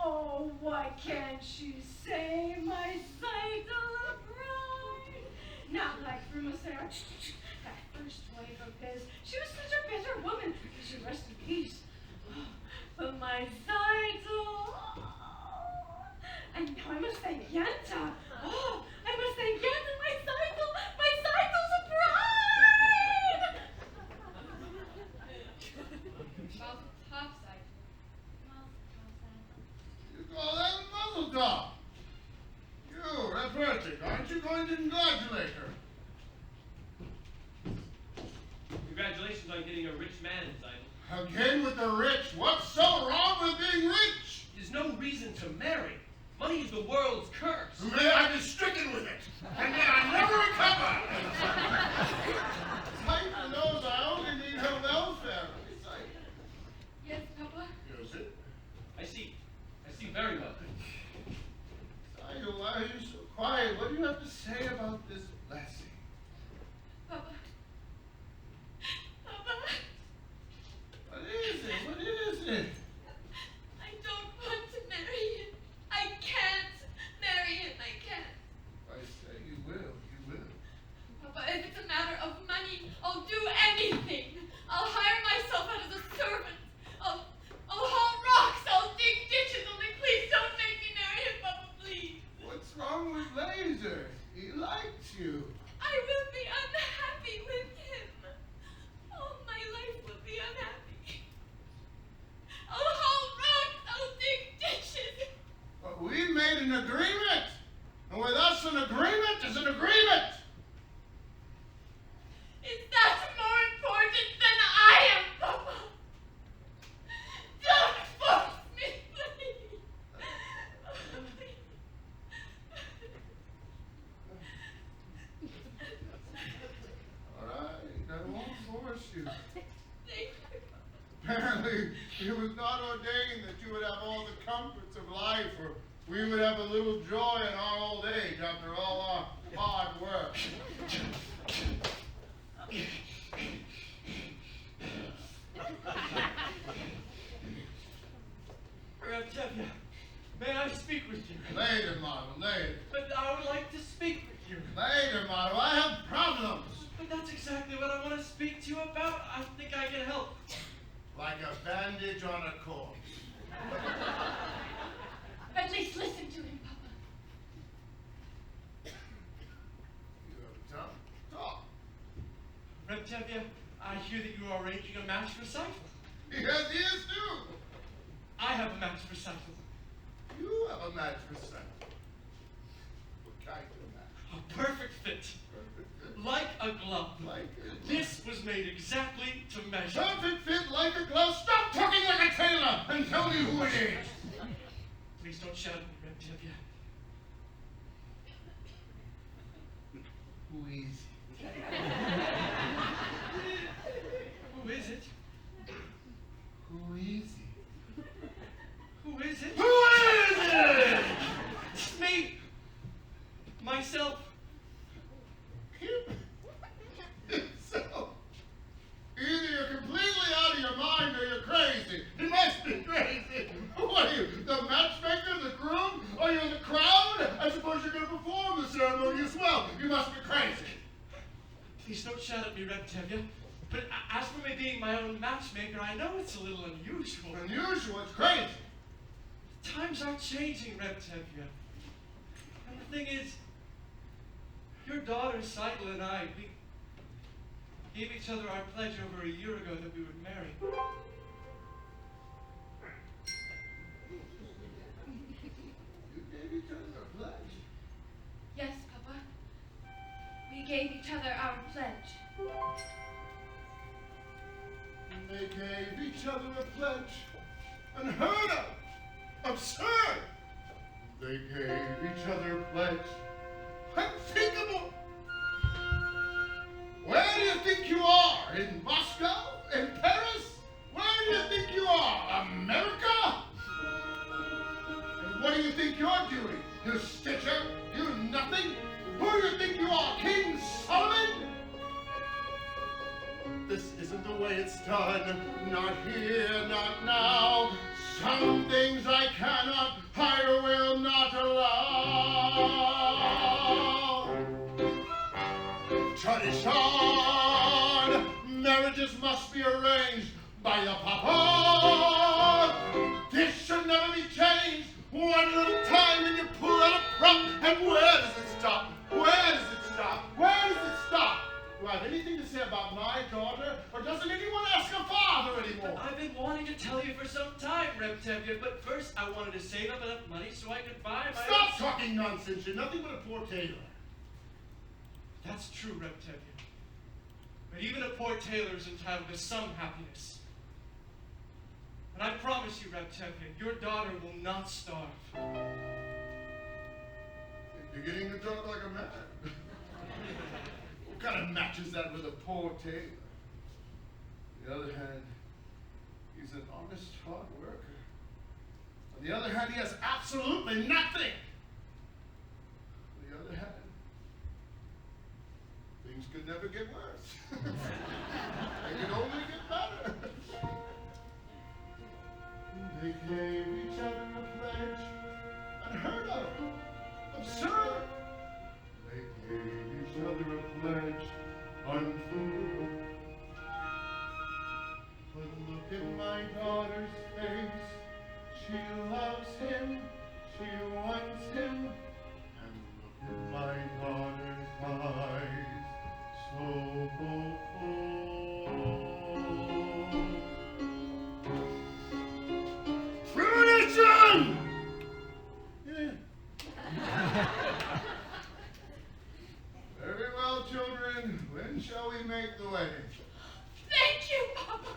Oh, what can she say, my sight of a bride? Not like Rumosair, that first wife of his. She was such a bitter woman. May she rest in peace. But my sight, and now I must thank Yenta. Oh, I must thank Yenta, my Seitel. My Seitel's a bride!
Mazel tov, Saito. Mazel tov, Saito.
You call that a muzzle top? You, Reperchik, aren't you going to congratulate her?
Congratulations on getting a rich man, Saito.
Again with the rich. What's so wrong with being rich?
There's no reason to marry. Money is the world's curse.
May I be stricken with it, and then I never recover. Saito knows I only need her welfare.
Yes, Papa?
Is it?
I see very well.
Saito, why are you so quiet? What do you have to say about this blessing?
Papa? Papa?
What is it? What is it? it was not ordained that you would have all the comforts of life, or we would have a little joy in our old age after all our hard work.
Anatevka, may I speak with you?
Later, model, later.
But I would like to speak with you.
Later, model, I have problems.
But that's exactly what I want to speak to you about. I think I can help.
Like a bandage on a corpse.
At least listen to him, Papa.
You have a tongue? Talk.
Anatevka, I hear that you are arranging a match recital.
Yes, he is too.
I have a match recital.
You have a match recital. What kind of match?
A perfect fit. Like a glove.
Like a glove.
This was made exactly to measure.
Perfect fit like a glove. Stop talking like a tailor and tell me who it is.
Please don't shout at me, Anatevka.
Who is
Who is it?
Who is
Who is it?
Who is it?
It's me. Myself.
So, either you're completely out of your mind or you're crazy. You must be crazy. What are you, the matchmaker, the groom? Are you in the crowd? I suppose you're going to perform the ceremony as well. You must be crazy.
Please don't shout at me, Anatevka. But as for me being my own matchmaker, I know it's a little unusual.
Unusual, it's crazy.
Times are changing, Anatevka. And the thing is, your daughter, Seidel, and I, we gave each other our pledge over a year ago that we would marry.
You gave each other a pledge.
Yes, Papa. We gave each other our pledge.
And they gave each other a pledge. Unheard of. Absurd. They gave each other a pledge. Unthinkable. Where do you think you are? In Moscow? In Paris? Where do you think you are? America? And what do you think you're doing? You stitcher? You nothing? Who do you think you are? King Solomon? This isn't the way it's done. Not here, not now. Some things I cannot, I will not allow. Tradition, marriages must be arranged by the Papa. This should never be changed. One little time and you pull out a prop, and where does it stop? Where does it stop? Where does it stop? Do I have anything to say about my daughter, or doesn't anyone ask her father anymore?
I've been wanting to tell you for some time, Anatevka, but first I wanted to save up enough money so I could buy my...
Stop talking nonsense. You're nothing but a poor tailor.
That's true, Anatevka. But even a poor tailor is entitled to some happiness. And I promise you, Anatevka, your daughter will not starve.
You're beginning to talk like a man. What kind of match is that with a poor tailor? On the other hand, he's an honest, hard worker. On the other hand, he has absolutely nothing. On the other hand, things could never get worse. They could only get better. They gave each other a pledge, unheard of, absurd. They gave each other a pledge, unthinkable. But look at my daughter's face. She loves him, she wants him. And look at my daughter's eyes, so hopeful. Tradition! Yeah. Very well, children. When shall we make the wedding?
Thank you, Papa.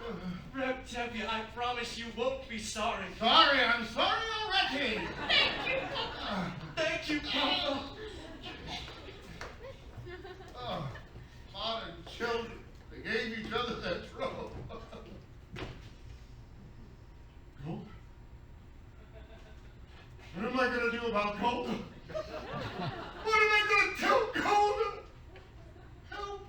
Anatevka, I promise you won't be sorry.
Sorry, I'm sorry already.
Thank you, Papa.
Thank you, Papa.
Oh, modern children. They gave each other their trouble. about Golda? What am I going to tell Golda? Help!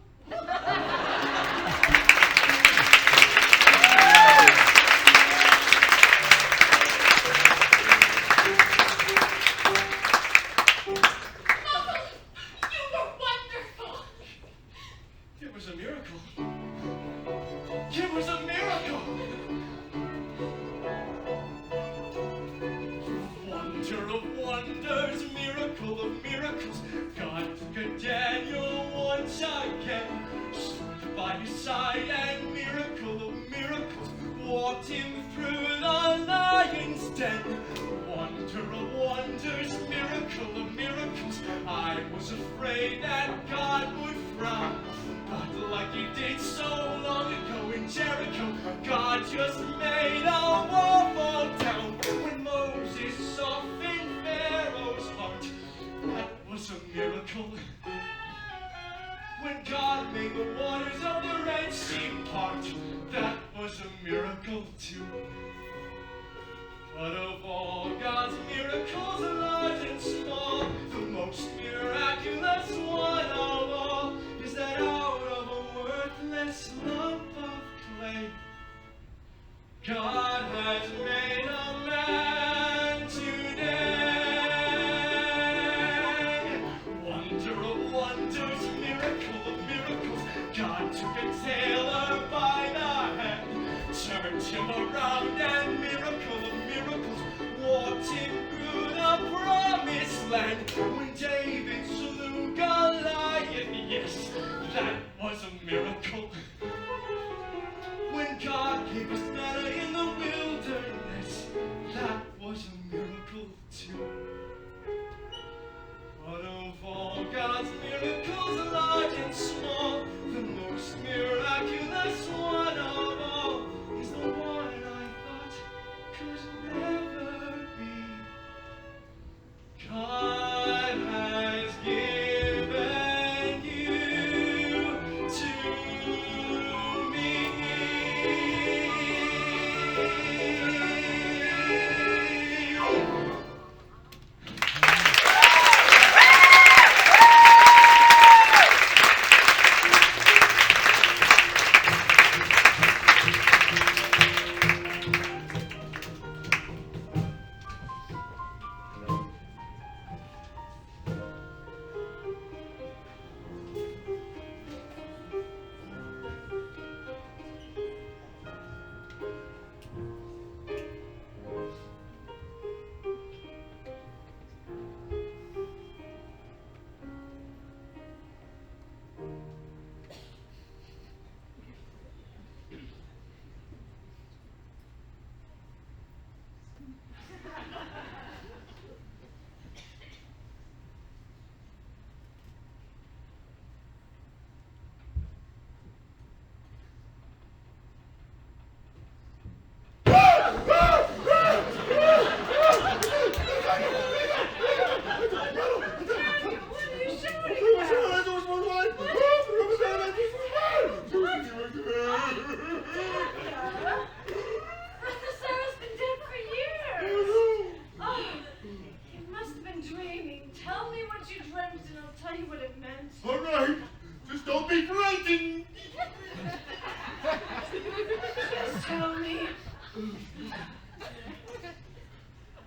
You were wonderful.
It was a miracle. It was a miracle. Wonder of wonders, miracle of miracles. God took a Daniel once again, stood by his side, and miracle of miracles, walked him through the lion's den. Wonder of wonders, miracle of miracles. I was afraid that God would frown, but like he did so long ago in Jericho, God just made a wall fall down. When Moses softened Pharaoh's heart, that was a miracle. When God made the waters of the Red Sea part, that was a miracle too. But of all God's miracles, large and small, the most miraculous one of all is that out of a worthless lump of clay, God has made a man today. Wonder of wonders, miracle of miracles. God took a tailor by the hand, turned him around, and miracle of miracles, walked him through the promised land. When David slew Goliath, yes, that was a miracle. When God gave us manna in the wilderness, that was a miracle too. But of all God's miracles, large and small, the most miraculous one of all is the one I thought could never be. God has given you to me.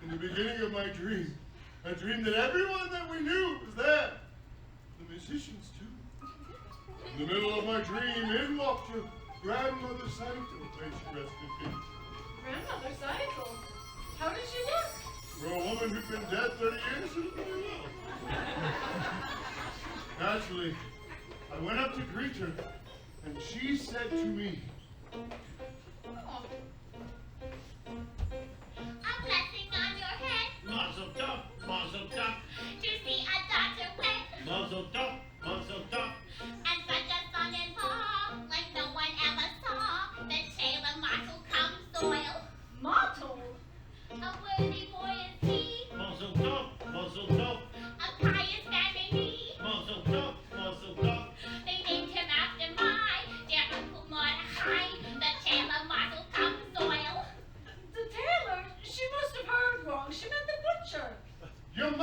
In the beginning of my dream, I dreamed that everyone that we knew was there. The musicians, too. In the middle of my dream, in walked your grandmother Cycle. May she rest in peace.
Grandmother Cycle? How did she look?
For a woman who'd been dead 30 years, she looked very well. Naturally, I went up to greet her, and she said to me,
Oh.
A blessing on your head
Mazel tov, mazel tov,
to see a daughter wed,
mazel tov, mazel tov.
and such a son-in-law like no one ever saw. The Taylor Marshall comes soil.
Motto?
A worthy boy is he,
Mazel tov, mazel tov,
a pious family.
mazel tov, mazel tov.
They named him after my dear Uncle Mordecai. The Taylor Marshall comes soil.
The tailor? She must have heard wrong. She meant the butcher.
you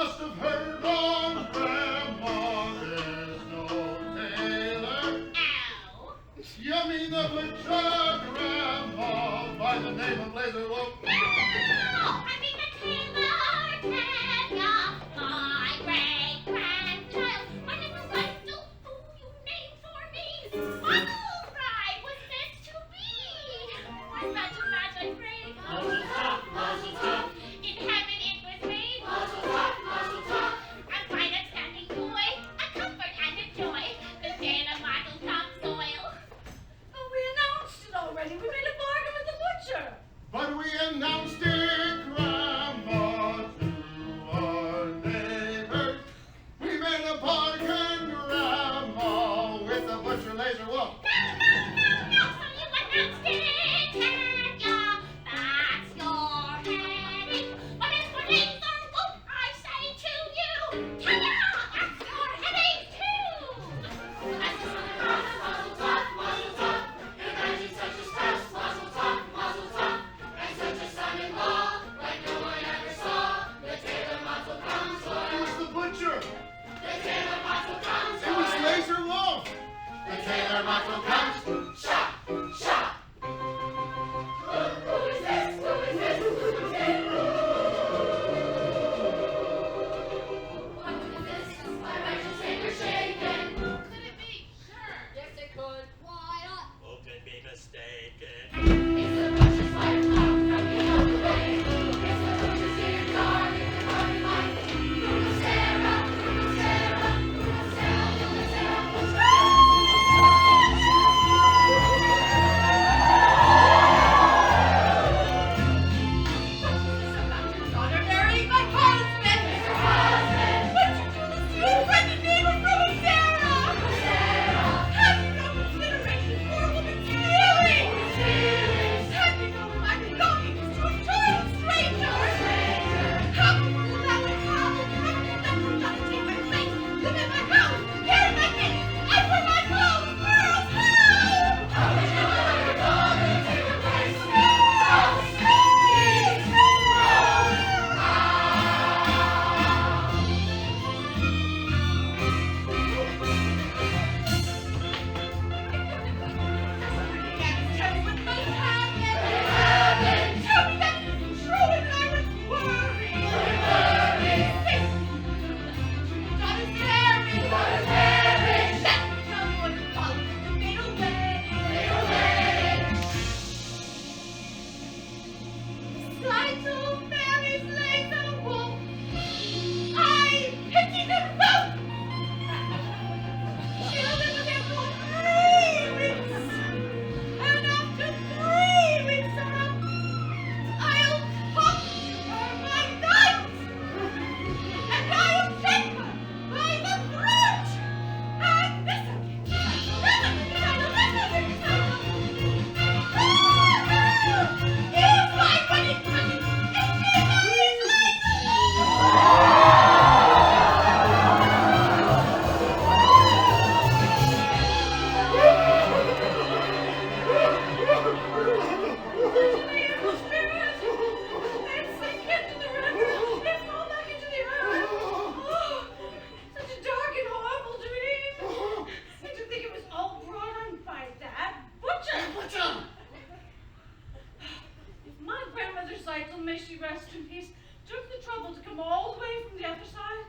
Rossiter, may she rest in peace, took the trouble to come all the way from the other side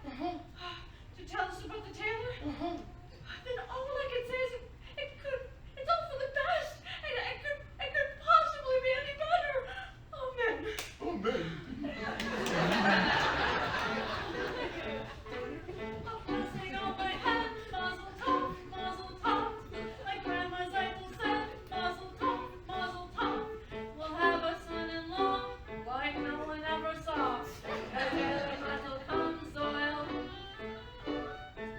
to tell us about the tailor, then all I can say is it's all for the best, and it could possibly be any better. Amen.
Amen.
A blessing on my head, mazel tov, like Grandma Zeitel said, mazel tov, we'll have a son-in-law like no one ever saw. The tailor mazel comes oil.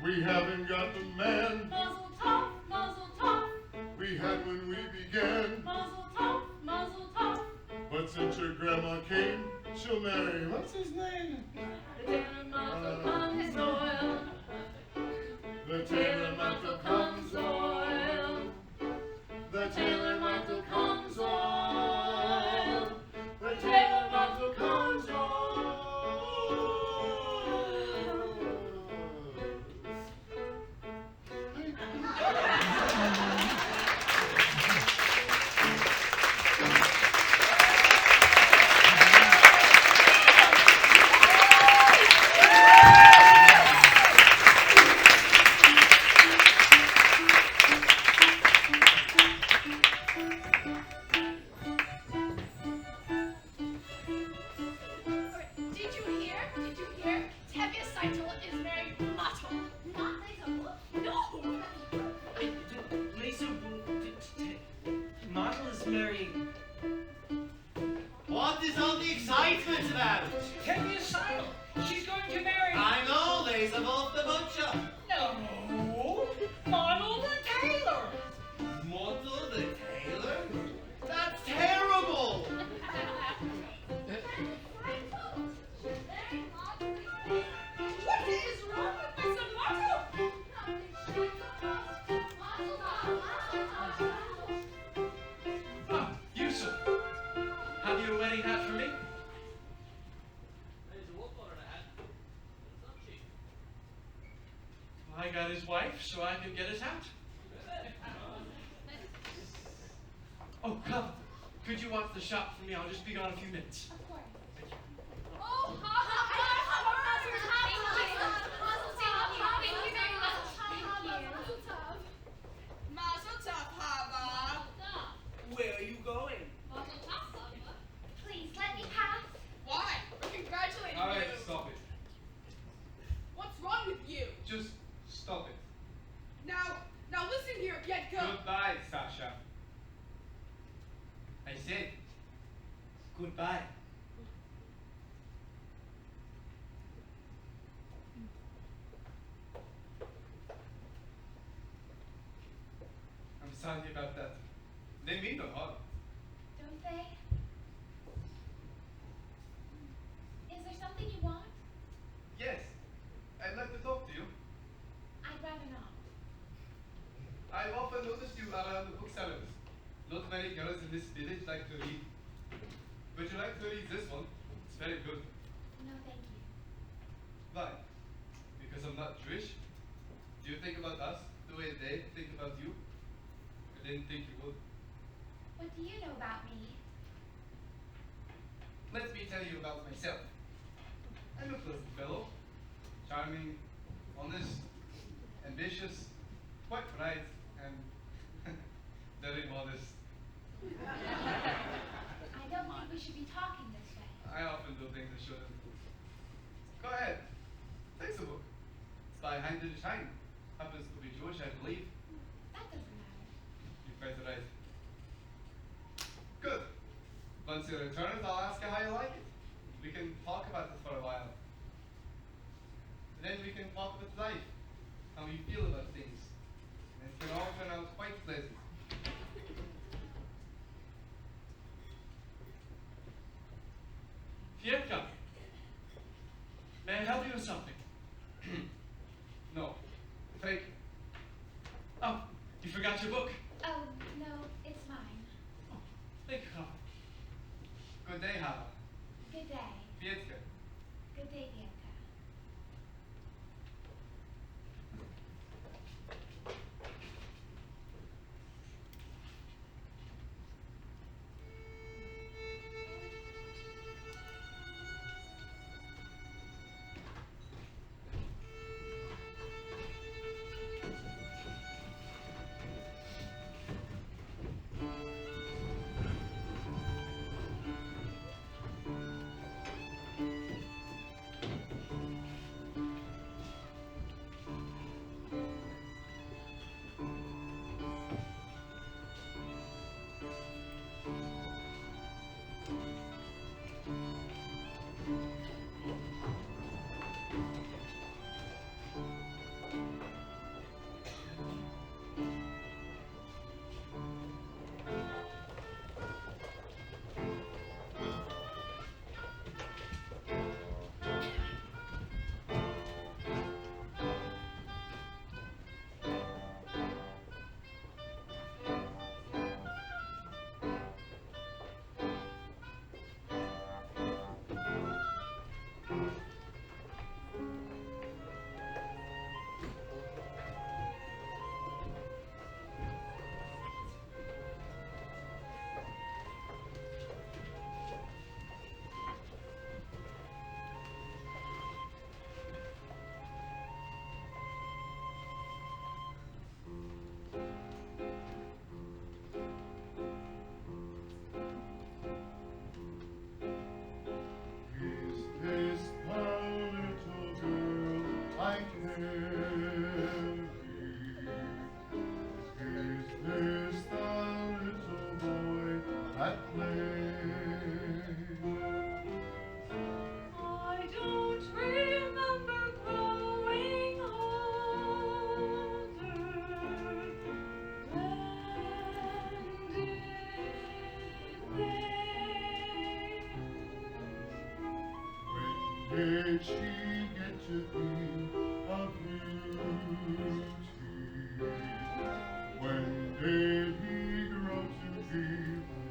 We haven't got the man
Mazel tov,
we had when we began.
mazel tov,
But since your grandma came, she'll marry. What's his name?
the tailor mazel comes oil.
The tailor mantle comes oil. The tailor mantle comes oil. The tailor mantle comes oil.
Did you hear? Tevye Seitel is married Motto. Not Lisa Wolf? No!
Lisa, Martel is marrying.
What is all the excitement about?
Tevye Seitel. She's going to marry.
I know, Lisa Wolf the butcher.
No. Model the tailor.
Mortal the tailor? That's terrible!
What is wrong with Mr. Motto?
Ah, Yusuf. Have you a wedding hat for me? I got his wife, so I can get his hat. Oh, come. Could you watch the shop for me? I'll just be gone a few minutes.
Of course. Oh, thank you very much.
Mazel tov, Hava. Where are you going?
Please let me pass.
Why? We're congratulating
All right,
you.
stop it.
What's wrong with you?
Just stop it.
Now listen here, Yetka.
Goodbye, Sasha. I said goodbye. I'm sorry about that. They mean no harm.
Don't they? Is there something you want?
Yes, I'd like to talk to you.
I'd rather not.
I've often noticed you around the booksellers. Not many girls in this village like to read. Would you like to read this one? It's very good.
No, thank you.
Why? Because I'm not Jewish? Do you think about us the way they think about you? I didn't think you would.
What do you know about me?
Let me tell you about myself. I'm a pleasant fellow. Charming, honest, ambitious, quite bright, and very modest.
I don't think we should be talking this way.
I often do things I shouldn't. Go ahead. Take the book. It's by Heinrich Heine. Happens to be Jewish, I believe.
That doesn't matter.
You're quite right. Good. Once you return it, I'll ask you how you like it. We can talk about it for a while. Then we can talk about life, how you feel about things. And it can all turn out quite pleasant.
Fietka. May I help you with something?
No. Thank you.
Oh, you forgot your book.
Oh, no, it's mine.
Thank you, Hava.
Good day, Hava.
Good day.
Pietka.
Good day, Bianca.
this the little boy at play?
I don't remember growing older. When did
When did she get to be a beauty? When did he grow to be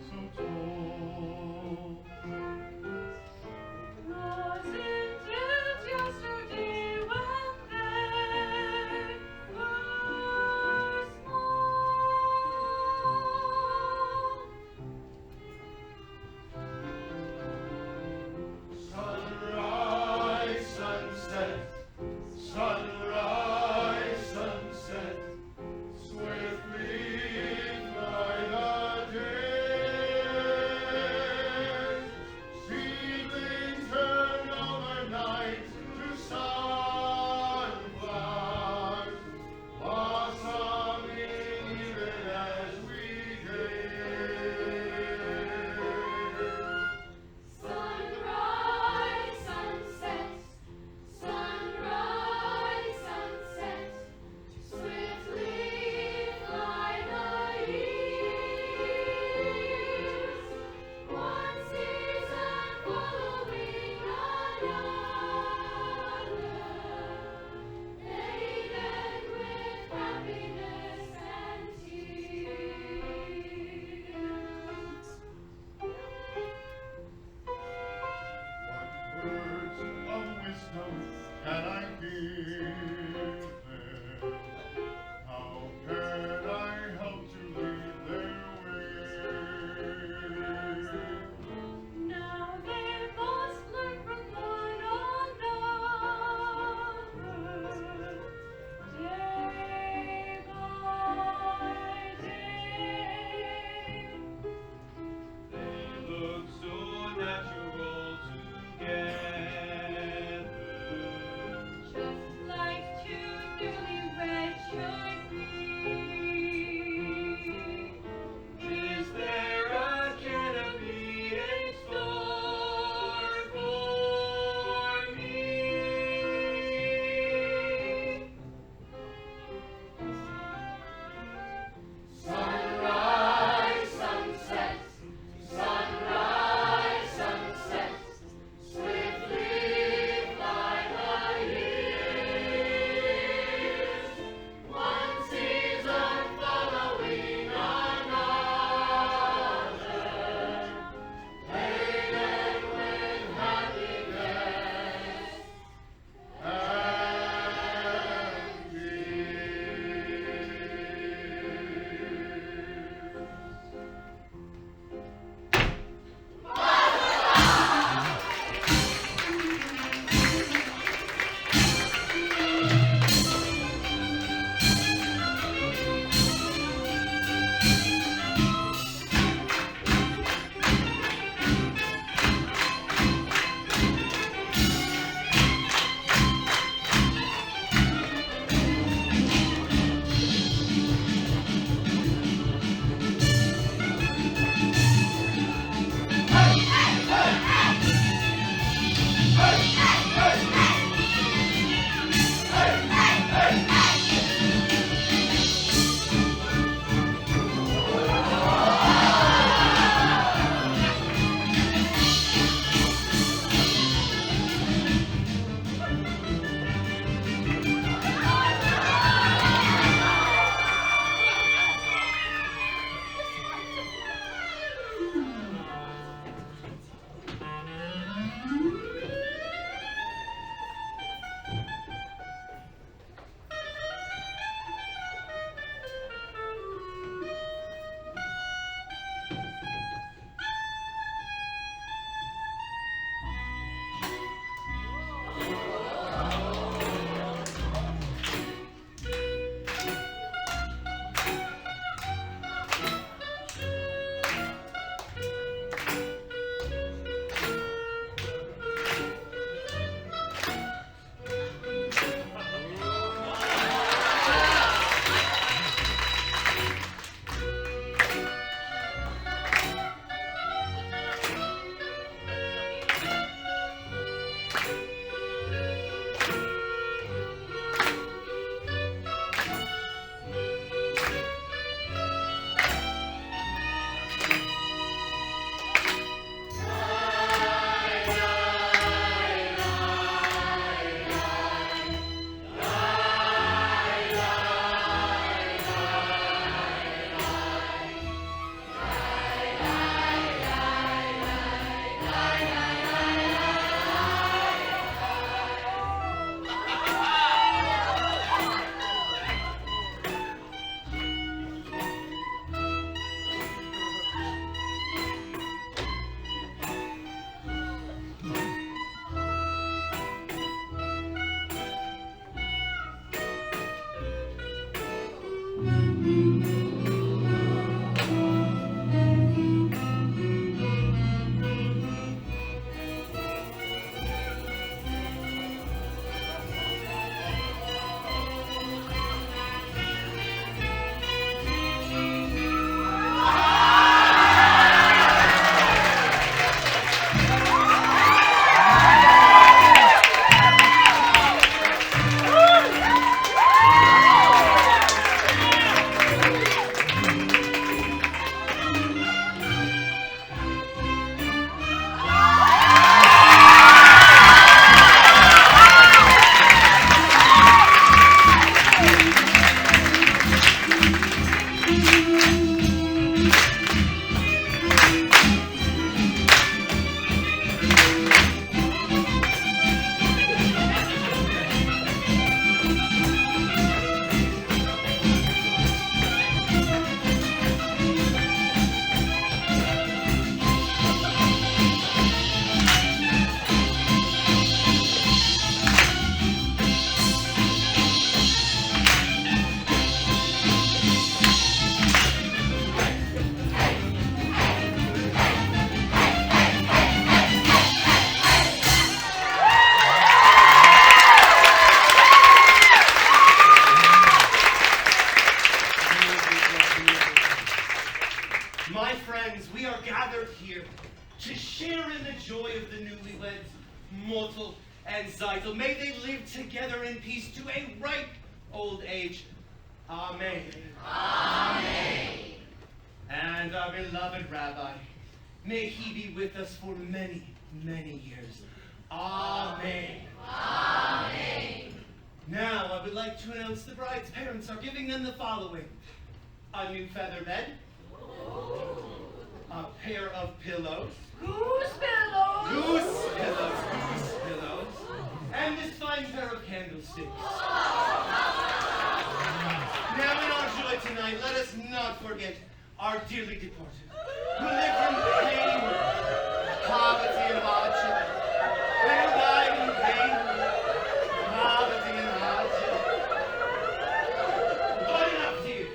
so tall?
Wasn't it yesterday when they were small?
Sunrise, sunset, sunrise, sunset, swiftly fly the days. Seedlings turn overnight to sunflowers, blossoming even as we gaze.
Sunrise, sunset, sunrise, sunset, swiftly fly the years. One season following another, laden with happiness and tears.
What words of wisdom can I give them? How can I help to lead their way?
Now they must learn from one another, day by day.
They look so natural together.
Just like two newlyweds should be.
Is there a canopy in store for me?
Sunrise, sunset, sunrise, sunset, swiftly fly the years. One season following another, laden with happiness and
mortal and Zeitel, may they live together in peace to a ripe old age. Amen.
Amen.
And our beloved Rabbi, may he be with us for many, many years. Amen.
Amen.
Now, I would like to announce the bride's parents are giving them the following: a new feather bed, a pair of pillows,
Goose pillows.
goose pillows, and this fine pair of candlesticks. Now, in our joy tonight, let us not forget our dearly departed, who lived in pain, poverty, and hardship, and who died in pain, poverty, and hardship. But enough here.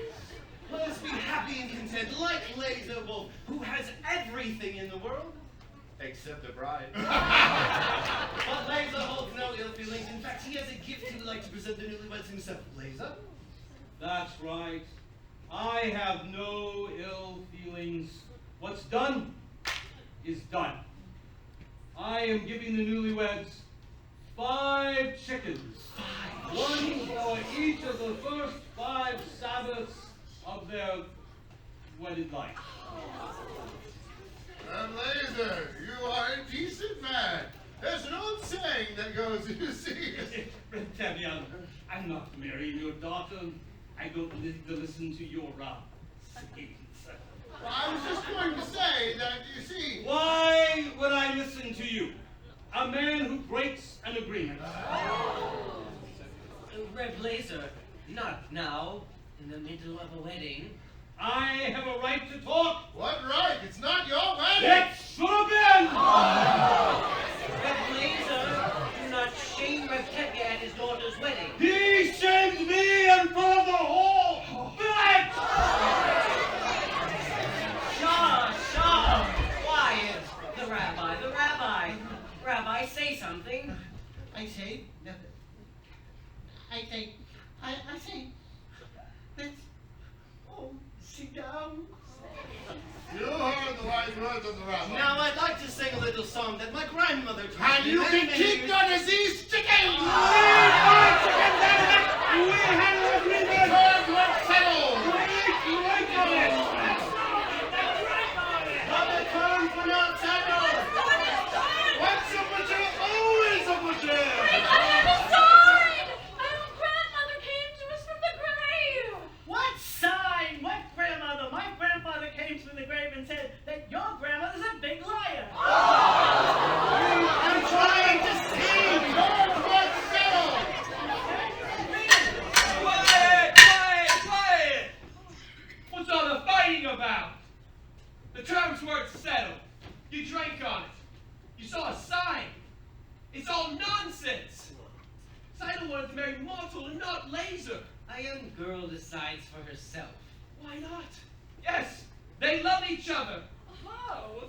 Let us be happy and content, like Laser Wolf, who has everything in the world, except a bride. But Laser holds no ill feelings. In fact, he has a gift he would like to present the newlyweds himself. Laser?
That's right. I have no ill feelings. What's done is done. I am giving the newlyweds 5 chickens. 1 for each of the first 5 Sabbaths of their wedded life.
Laser, you are a decent man. There's an old saying that goes, you see.
Tevye, I'm not marrying your daughter. I don't need to listen to your sayings.
Well, I was just going to say that, you see.
Why would I listen to you? A man who breaks an agreement.
Red Laser, not now, in the middle of a wedding.
I have a right to talk.
What right? It's not your wedding.
It should have been.
Red Laser, do not shame Red Tevye at his daughter's wedding.
He shamed me in front of the whole village.
Shaw, quiet. The rabbi. Rabbi, say something.
I say, let's all sit down.
You heard the wise words of the rabbi.
Now, I'd like to sing a little song that my grandmother taught
And
me
you
many,
can
many
keep
years
your diseased chickens!
We had an agreement.
Terms were settled!
Break on it.
But the terms were not settled!
Once a butcher, always a butcher!
Grandmother came to us from the grave.
What sign? What grandmother? My grandfather came to the grave and said that your grandmother's a big liar.
I'm trying to sing!
Terms were settled!
Quiet! What's all the fighting about? The terms weren't settled. You drank on it. You saw a sign. It's all nonsense. Seidel wanted to marry Mortal and not Laser.
A young girl decides for herself.
Why not? Yes, they love each other.
Oh,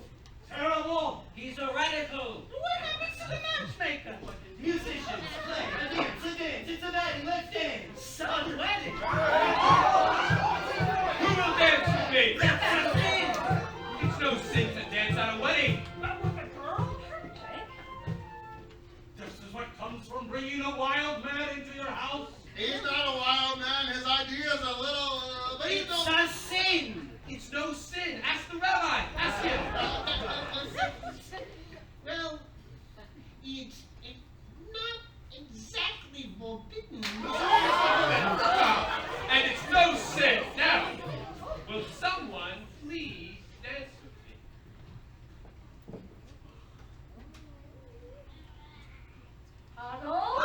Terrible.
He's a radical.
what happens to the matchmaker?
Musicians, play, a dance, it's a wedding, let's dance!
Son wedding.
Who will dance with me?
That's a sin.
It's no sin to dance at a wedding.
But with a girl, her take.
This is what comes from bringing a wild man into your house.
He's not a wild man. His ideas are a little, but he's
It's
no...
a sin.
It's no sin. Ask the rabbi. Ask him.
Well, it's not exactly forbidden.
And it's no sin. Now, will someone please dance with me?
Arnold?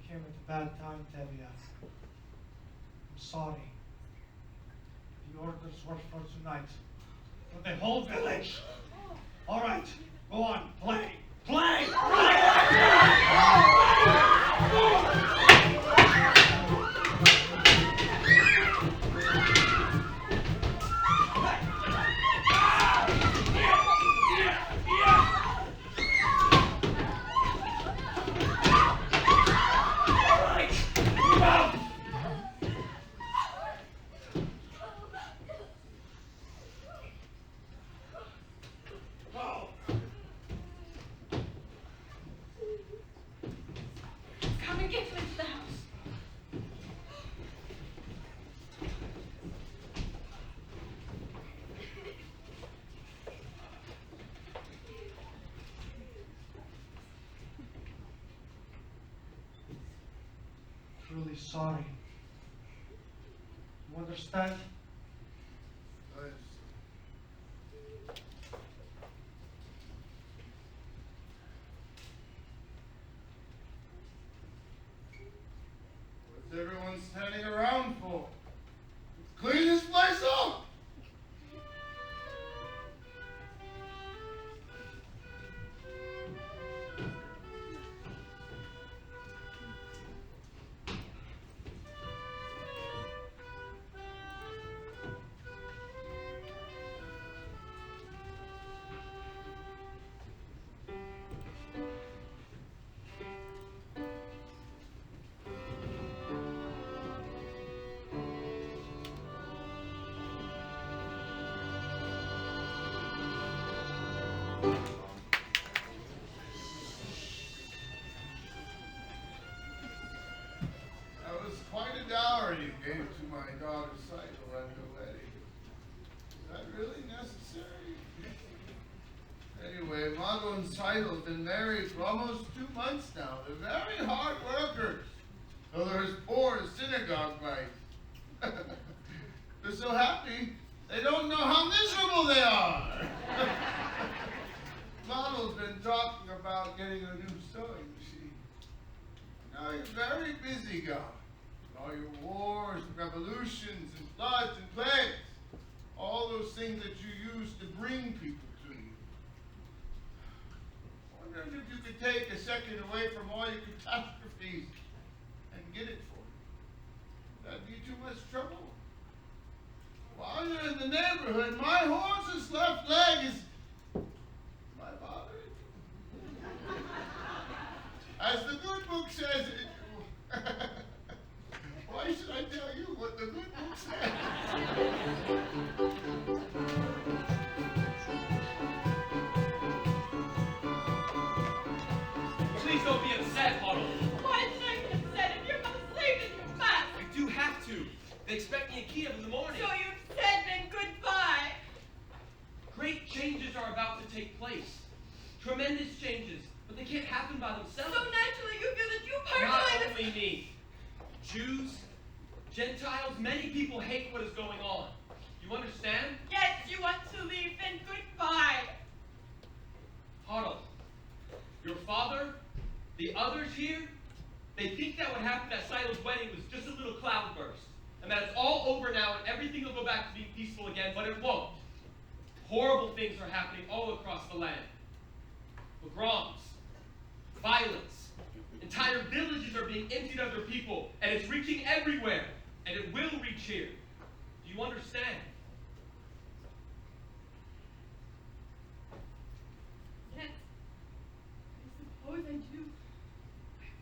came at a bad time, Tevya. I'm sorry. The orders were for tonight. For the whole village. All right, go on, play. Play!
Come and get them into the house.
Truly sorry. You understand?
What's everyone standing around for? Clean this place up! That was quite a dowry you gave to my daughter's cycle at her wedding. Is that really necessary? Anyway, Margot and Seidel have been married for almost 2 months now. They're very hard workers, though they're as poor as synagogue mice. They're so happy, they don't know how miserable they are. Margot's been talking about getting a new sewing machine. Now you're a very busy guy. All your wars and revolutions and floods and plagues. All those things that you use to bring people to you. I wonder if you could take a second away from all your catastrophes and get it for me. Would that be too much trouble? While you're in the neighborhood, my horse's left leg is... my father? As the good book says, why should I tell you what the good book says?
Please don't be upset, Huddle.
Why should I be upset if you're gonna sleep in your bed?
I do have to. They expect me in Kiev in the morning.
So you've said then goodbye.
Great changes are about to take place. Tremendous changes, but they can't happen by themselves.
So naturally you feel that you
Not
personally...
only me. Jews, Gentiles, many people hate what is going on. You understand?
Yes, you want to leave, then goodbye.
Huddle. Your father, the others here, they think that what happened at Silo's wedding was just a little cloudburst. And that it's all over now and everything will go back to being peaceful again, but it won't. Horrible things are happening all across the land. Pogroms, violence, entire villages are being emptied of their people, and it's reaching everywhere, and it will reach here. Do you understand?
Yes, I suppose I do.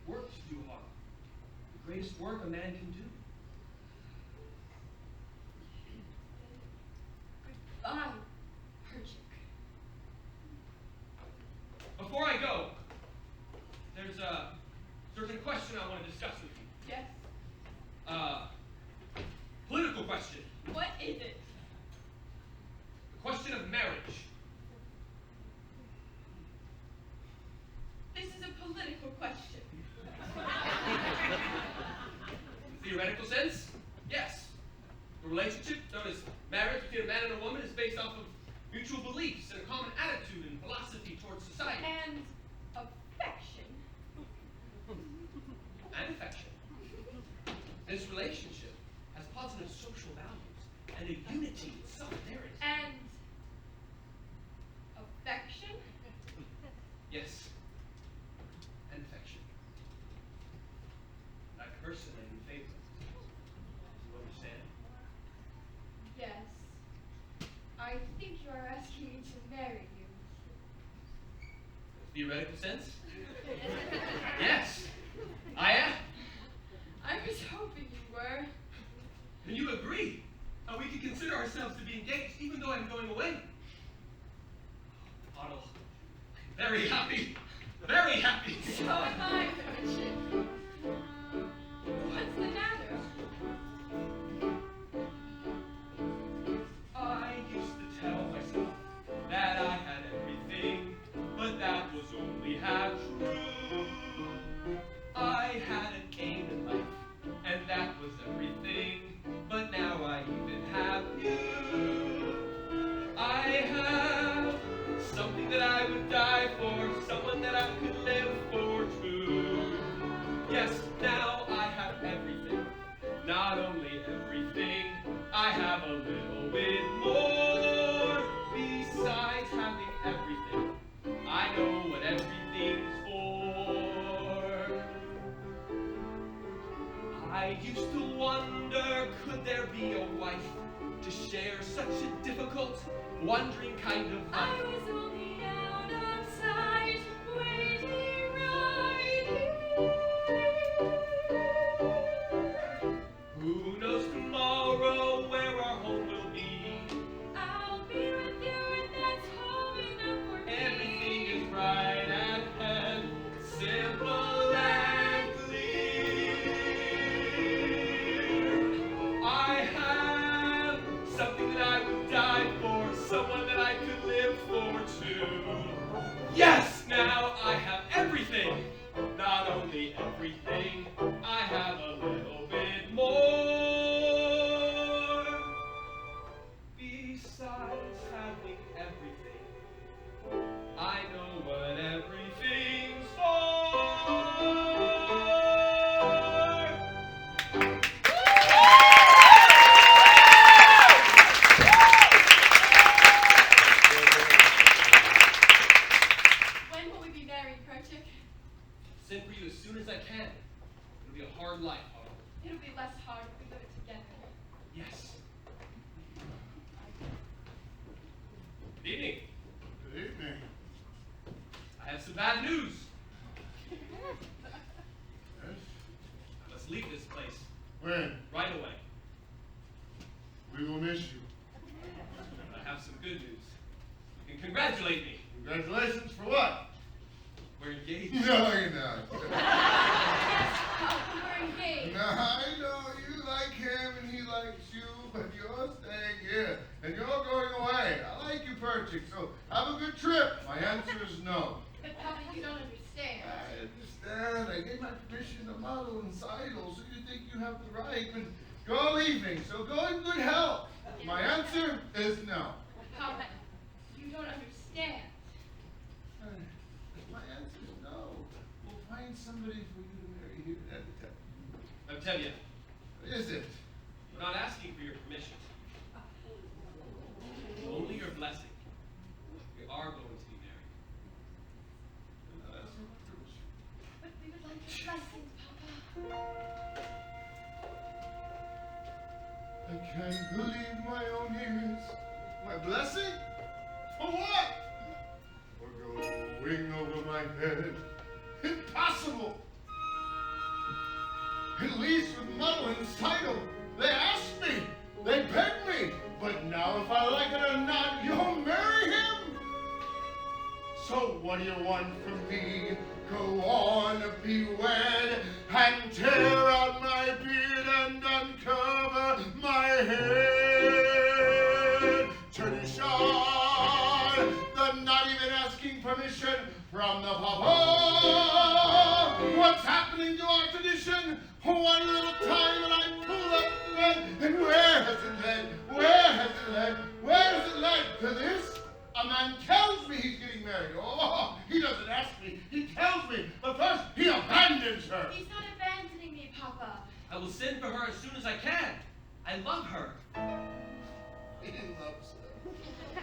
Work to do, Huddle. The greatest work a man can do.
Goodbye, Perchik.
Before I go, there's a certain question I want to discuss with you.
Yes.
Political question.
What is it?
The question of marriage.
This is a political question.
In theoretical sense, yes. The relationship known as marriage between a man and a woman is based off of mutual beliefs and a common attitude and philosophy towards society.
And affection.
And affection. theoretical sense? Yes, I am.
I was hoping you were.
And you agree? We can consider ourselves to be engaged, even though I'm going away. Otto, very happy. Very happy.
So am I, Richard. What's the matter?
I used to tell myself that I had everything, but that was only half true. I had an aim in life, and that was everything, but now I even have you. I have something that I would die for, someone that I could live for too. Yes, now I have everything, not only everything, I have a little bit more. Besides having everything, I know what everything's for. I used to wonder, could there be a wife to share such a difficult, wondering kind of life?
I was only out of sight, waiting right here.
Who knows tomorrow where our home will be?
I'll be with you, and that's home enough for me.
Everything is right at hand, simple and clear. I have something that I would die for, someone that I could live for too. Yes, now I have everything, not only everything, I have a little bit more. Besides having everything, I know what everything's for.
When will we be married, Perchik?
Send for you as soon as I can. It'll be a hard life, Otto.
It'll be less hard if we live it together.
Yes. Good evening.
Good evening.
I have some bad news.
Yes?
I must leave this place
When?
right away.
We will miss you.
But I have some good news. You can congratulate me.
Congratulations for what?
We're engaged.
No, you're not.
Yes, Papa, we're engaged.
No, I know you like him and he likes you, but you're staying here and you're going away. I like you, Perchik, so have a good trip. My answer is no.
But Papa, you don't understand.
I understand. I gave my permission to model and sidle, so you think you have the right, but you're leaving, so go in good health. My answer is no.
Papa, you don't understand.
My answer is no. We'll find somebody for you to marry here in Anatevka.
I'll tell you,
Is it?
we're not asking for your permission. Only your blessing. We are going to be married.
I'm not asking for permission.
But we would like your blessings, Papa.
I can't believe my own ears. My blessing? For what? For going over my head. Impossible! At least with Madeline's title, they asked me, they begged me, but now if I like it or not, you'll marry him! So what do you want from me? Go on, be wed, and tear out my beard and uncover my head. Tradition, the not even asking permission from the Papa. What's happening to our tradition? One little time and I pull up the thread, and where has it led? Where has it led? Where has it led? To this? A man tells me he's getting married. Oh, he doesn't ask me. He tells me. But first, he abandons her.
He's not abandoning me, Papa.
I will send for her as soon as I can. I love her.
He loves her.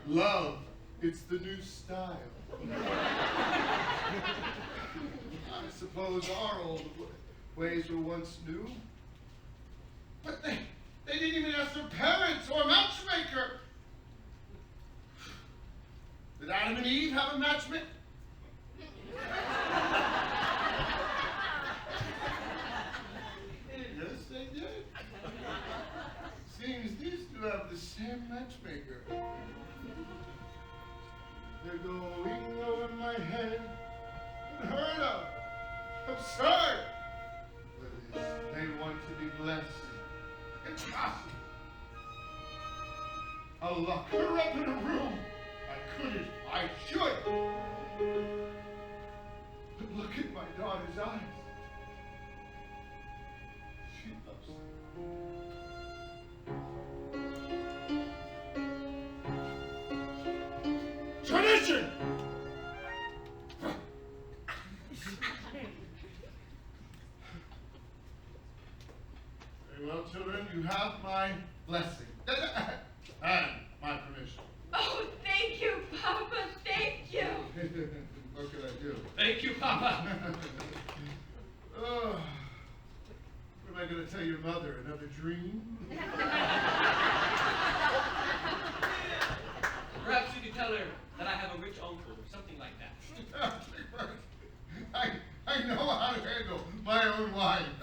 Love. It's the new style. I suppose our old ways were once new. But they didn't even ask their parents or a matchmaker. Did Adam and Eve have a matchmaker? They're going over my head. Unheard of. Absurd. They want to be blessed. Impossible. I'll lock her up in a room. I couldn't. I should. But look at my daughter's eyes. She loves me. Tradition! Very well, children, you have my blessing. And my permission.
Oh, thank you, Papa, thank you.
What could I do?
Thank you, Papa.
Oh, what am I going to tell your mother? Another dream?
Perhaps you could tell her that I have a rich uncle or something like that.
I know how to handle my own wine.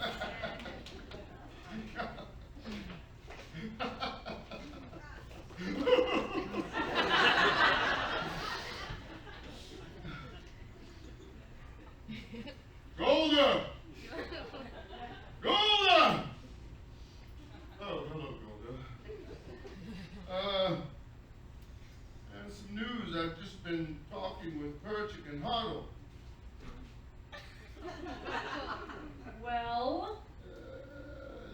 Golda! Golda! Oh, hello, Golda. And some news. I've just been talking with Perchik and Huddle.
Well?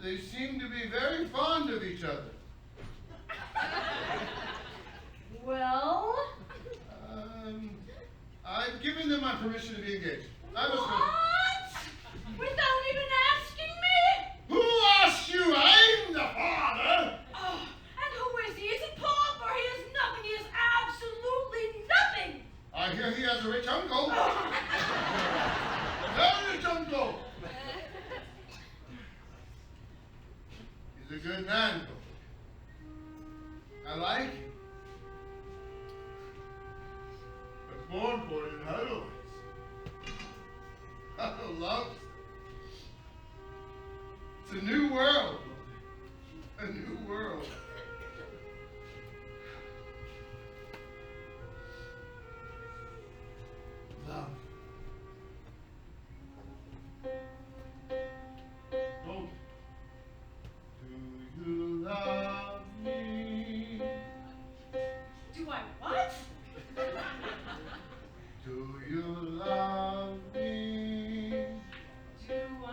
They seem to be very fond of each other.
Well?
I've given them my permission to be engaged. I was
What? Without even asking me?
Who asked you? I'm the father!
Oh, and who is he? Is he Pop or he has nothing? He has absolutely nothing!
I hear he has a rich uncle. Very rich uncle. He's a good man, though. I like him. But more important, Huddle is. Huddle loves him. It's a new world. A new world. Love. Oh. Do you love me?
Do I what?
Do you love me?
Do I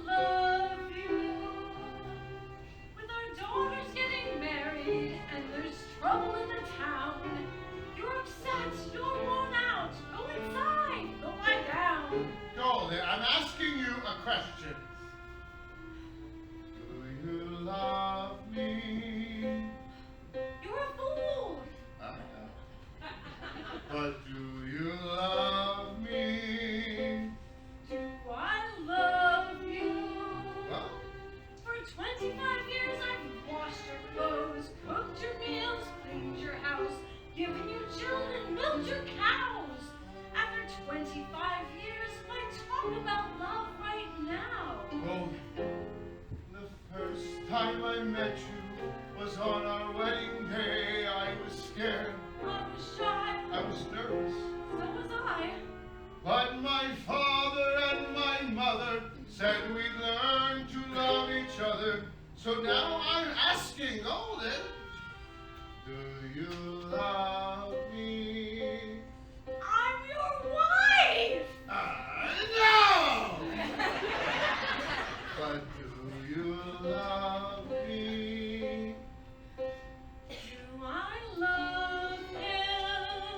love you? With our daughters getting married and there's trouble in the town, you're upset, you're worn out. Go inside, go lie down.
Goldie, I'm asking you a question. Do you love me?
You're a fool.
But do you love me?
Do I love you?
Well,
For 25 years I've washed your clothes, cooked your meals, cleaned your house, given you children, milked your cows. After 25 years, why talk about love right now?
Goldie, the first time I met you was on our wedding day. I was scared.
I was shy.
I was nervous.
So was I.
But my father and my mother said we'd learn to love each other. So now I'm asking, Golden, do you love me?
I'm your wife!
No! But do you love me?
Do I love him?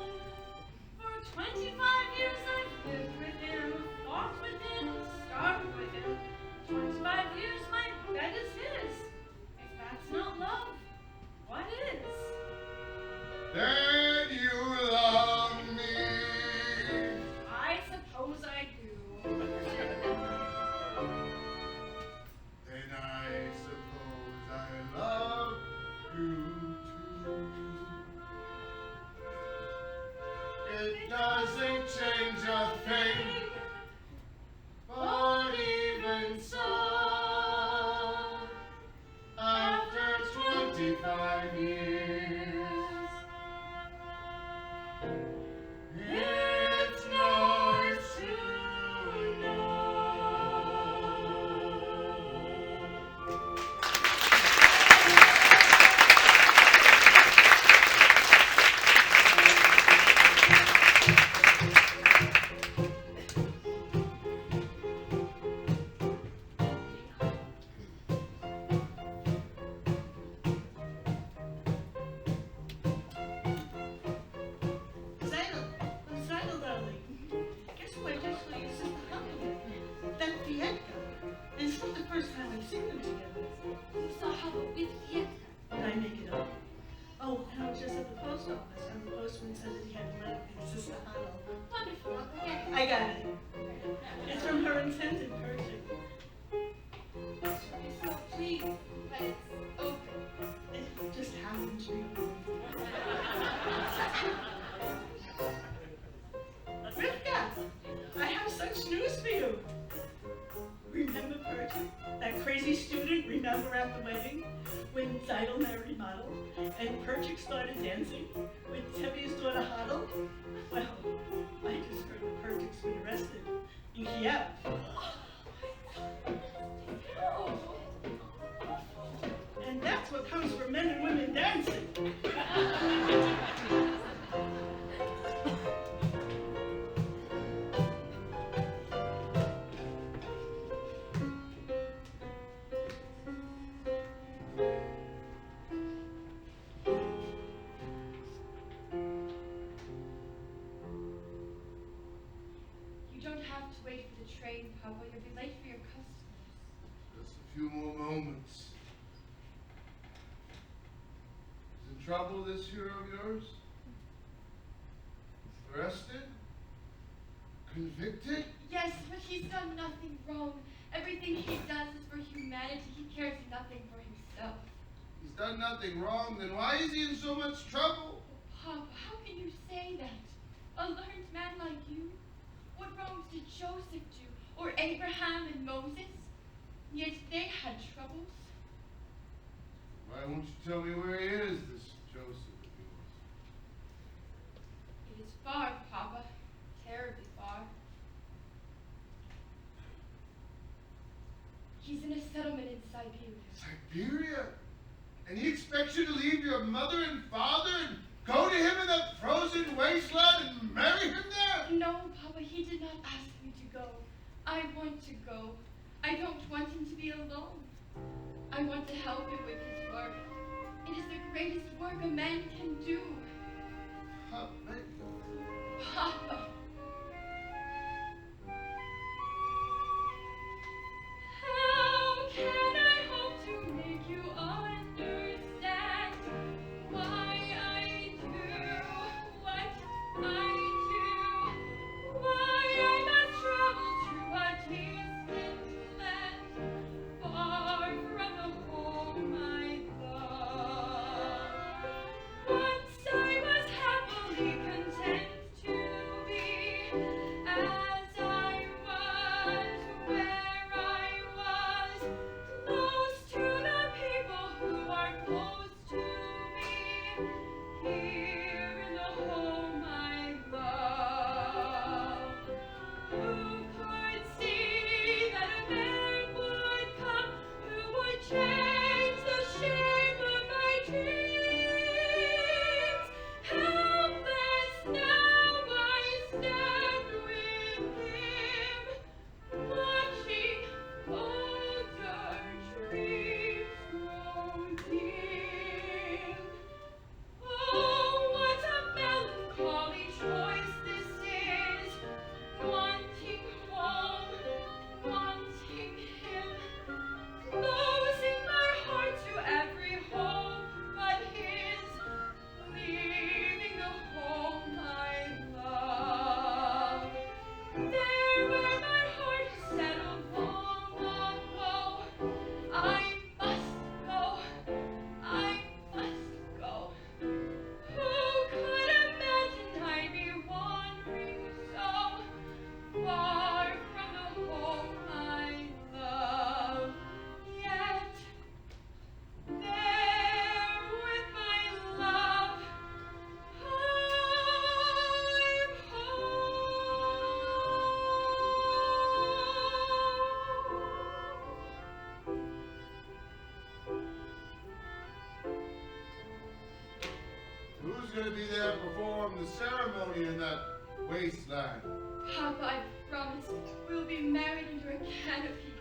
For 25 years I've lived with him, fought with him, starved with him. 25 years my bed is his. If that's not love, what is?
Then you love me.
I suppose I do.
Then I suppose I love you too. It doesn't change a thing, but even so, after 25 years,
at the post office, and the postman said that he had a letter from Sister Otto.
Wonderful. I'll get it.
I got it. It's from her intended purchase.
So please, but it's open.
It just happened to be open. Rivka, I have such news for you. Remember Perchik, that crazy student, remember at the wedding, when Zeidel married Model, and Perchik started dancing with Tevia's daughter Hodel? Well, I just heard that Perchik's been arrested in Kiev.
No.
And that's what comes from men and women dancing.
You don't have to wait for the train, Papa. You'll be late for your customers.
Just a few more moments. Is in trouble, this hero of yours? Arrested? Convicted?
Yes, but he's done nothing wrong. Everything he does is for humanity. He cares nothing for himself.
He's done nothing wrong, then why is he in so much trouble?
Papa, how can you say that? A learned man like you? What wrongs did Joseph do? Or Abraham and Moses? Yet they had troubles.
Why won't you tell me where he is, this Joseph of yours?
It is far, Papa. Terribly far. He's in a settlement in Siberia.
Siberia? And he expects you to leave your mother and father and go to him in that frozen wasteland and marry him there?
No, Papa, he did not ask me to go. I want to go. I don't want him to be alone. I want to help him with his work. It is the greatest work a man can do. Papa. How can I hope to make you understand why I do what I do? Why I must travel to a distant land, far from the home I love? Once I was happily content to be as I was, where I was, close to the people who are close to me, here in the home I love. Who could see that a man would come who would change the shape of my dreams? Helpless now I stand with him, watching older dreams grow dim. Oh, what a melancholy choice this is, wanting home, wanting him, closing my heart to every hope but his, leaving the home I love. There where my heart has settled long ago, I must go, I must go. Who could imagine I'd be wandering so far from the home I love? Yet there with my love, I'm
Who's going to be there to perform the ceremony in that wasteland?
Papa, I promise we'll be married under a canopy.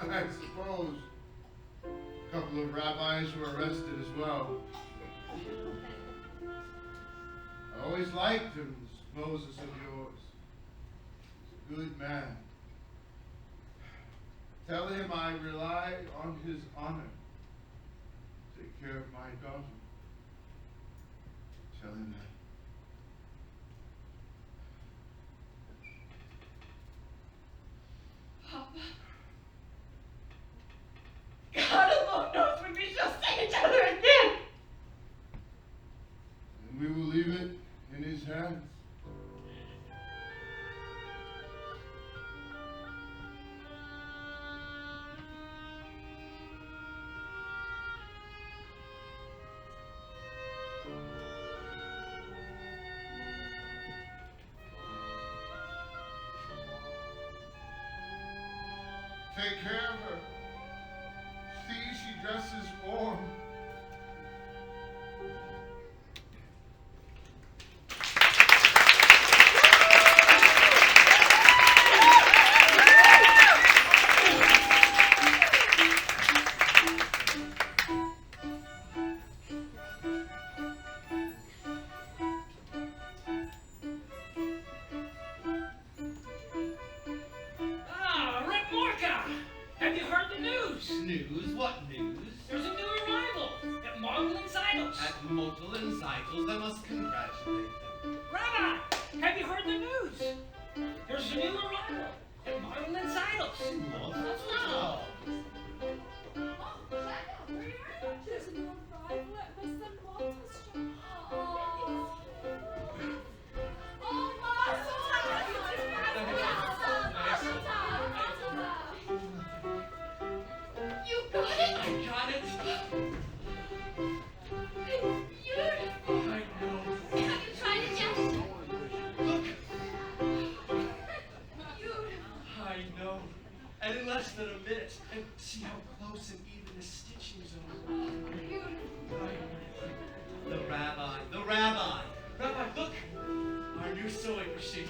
I suppose a couple of rabbis were arrested as well. I always liked him, this Moses of yours. He's a good man. Tell him I rely on his honor to take care of my daughter. find that.
Papa. God alone knows when we shall see each other again.
And we will leave it in his hands. Take care of her. See, she dresses warm.
Ah, Rep Morka! Have you heard the news?
News? What news?
There's a new arrival at Marvel and Silos.
At Motel and Cycles, I must congratulate them.
Rabbi, have you heard the news? There's a new arrival at Marvel and Silos.
Oh.
There's a new arrival at Mr. Malta's shop. You got it!
I got it.
It's beautiful!
I know.
Have you tried it yet?
Look,
Beautiful!
I know. And in less than a minute, and see how close and even the stitchings are.
Beautiful!
The rabbi, the rabbi.
Rabbi, look, our new sewing machine.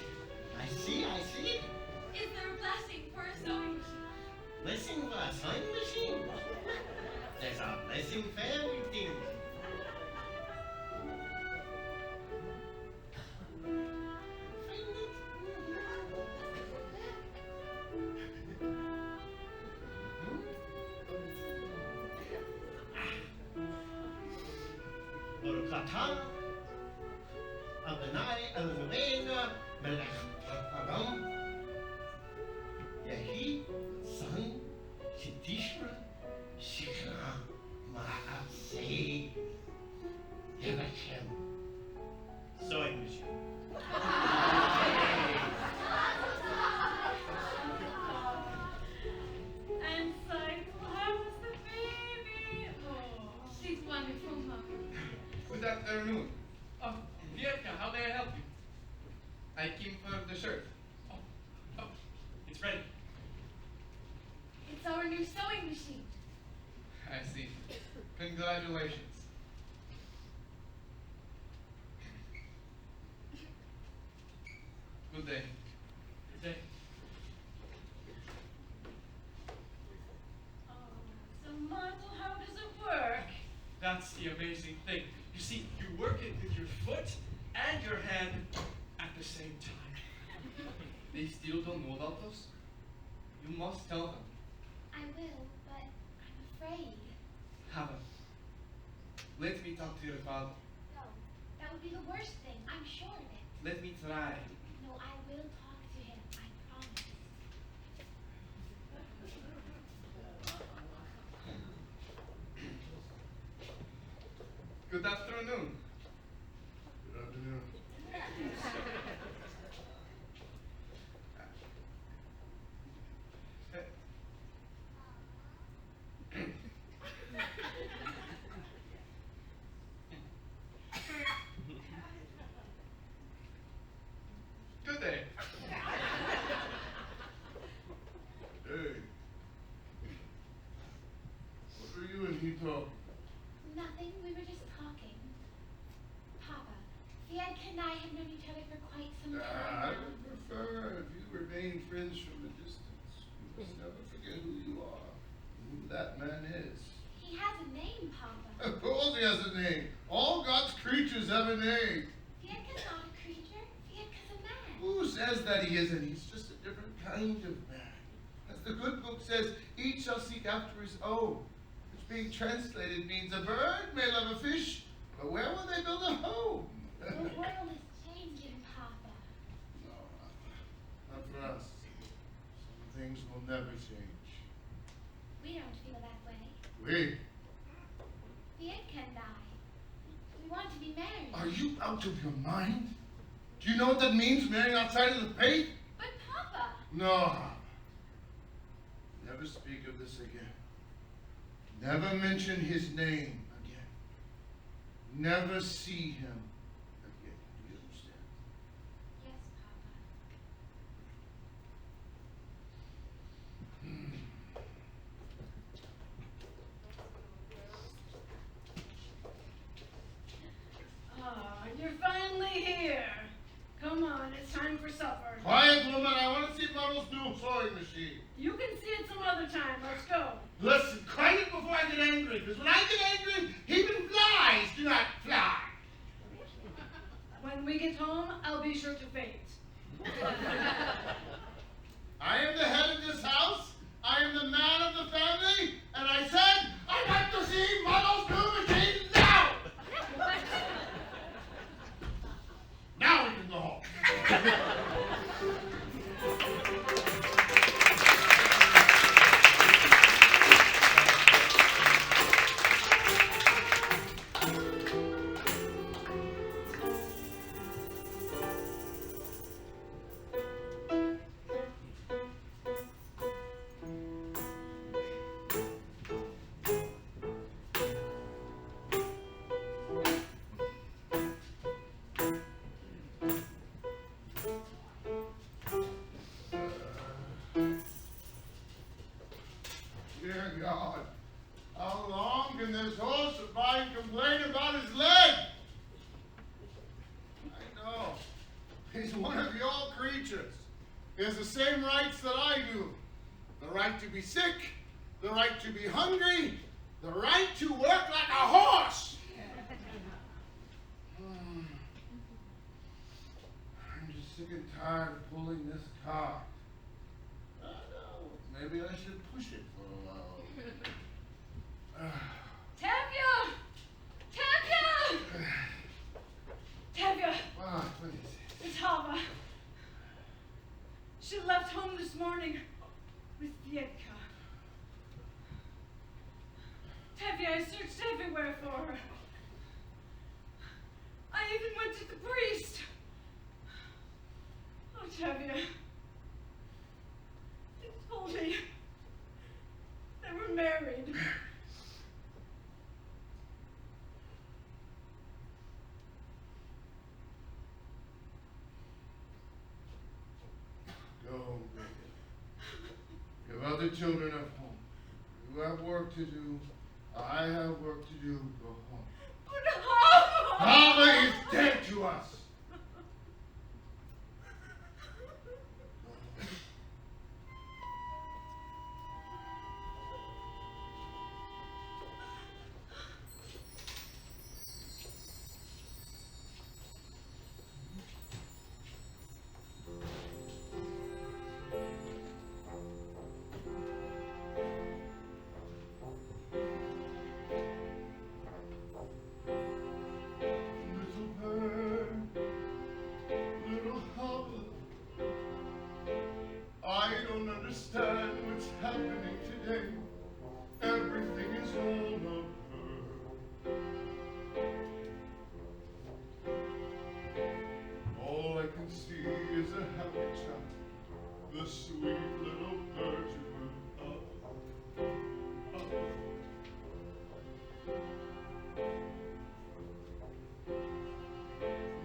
I see.
Is there a blessing for a sewing machine?
Blessing for a sewing machine? There's a blessing for everything. Baruch atah Adonai Eloheinu melech haolam Yehi san shetishra shikra ma'aseh eviction. Sewing machine.
And Cycle, how was the baby? Oh, she's wonderful, Mom.
Good afternoon.
Oh, Vietka, how may I help you?
I came for the shirt.
Oh, it's ready.
It's our new sewing machine.
I see. Congratulations. Good day.
Good day.
Oh, so Montel, how does it work?
That's the amazing thing. You see, you work it with your foot and your hand at the same time.
They still don't know about us? You must tell them.
I will, but I'm afraid.
Hava, let me talk to your father.
No, that would be the worst thing. I'm sure of it.
Let me try.
No, I will talk to him. I promise.
Good afternoon.
Good afternoon.
Good day.
Hey. What are you and he talking?
Nothing. We were just talking. Papa, Fiedka and I have known each other for quite some
I
time.
would prefer if you remain friends from a distance. You must never forget who you are, and who that man is.
He has a name, Papa.
Of course he has a name. All God's creatures have a name.
Fiedka's not a creature. Fiedka's a man.
Who says that he isn't? He's just a different kind of man. As the good book says, each shall seek after his own, which being translated means a bird may love a fish, but where will they build a home? you out of your mind? Do you know what that means, marrying outside of the faith?
But Papa,
No. Never speak of this again. Never mention his name again. Never see him again. Do you understand?
yes,
Ah, you're finally here. Come on, it's time for supper.
Quiet, woman. I want to see Muddle's new sewing machine.
You can see it some other time. Let's go.
Listen, quiet before I get angry, because when I get angry, even flies do not fly.
When we get home, I'll be sure to faint.
I am the head of this house. I am the man of the family, and I said I'd like to see Muddle's new machine now. Now we can go home. Dear God, how long can this horse survive and complain about his leg? I know. He's one of your creatures. He has the same rights that I do. The right to be sick, the right to be hungry, the right to work like a horse. I'm just sick and tired of pulling this cart. I know. Maybe I should push it for a while.
Tavia! Tavia! Tavia!
What is it?
It's Hava. She left home this morning with Vietka. Tavia, I searched everywhere for her. I even went to the priest. Oh, Tavia. They told me they were married.
Go home, baby. Give other children at home. You have work to do. I have work to do. Go home.
But Hava!
Hava is dead to us. Little bird, little Hava, I don't understand what's happening today. Everything is all of her. All I can see is a happy child, the sweet little bird you were.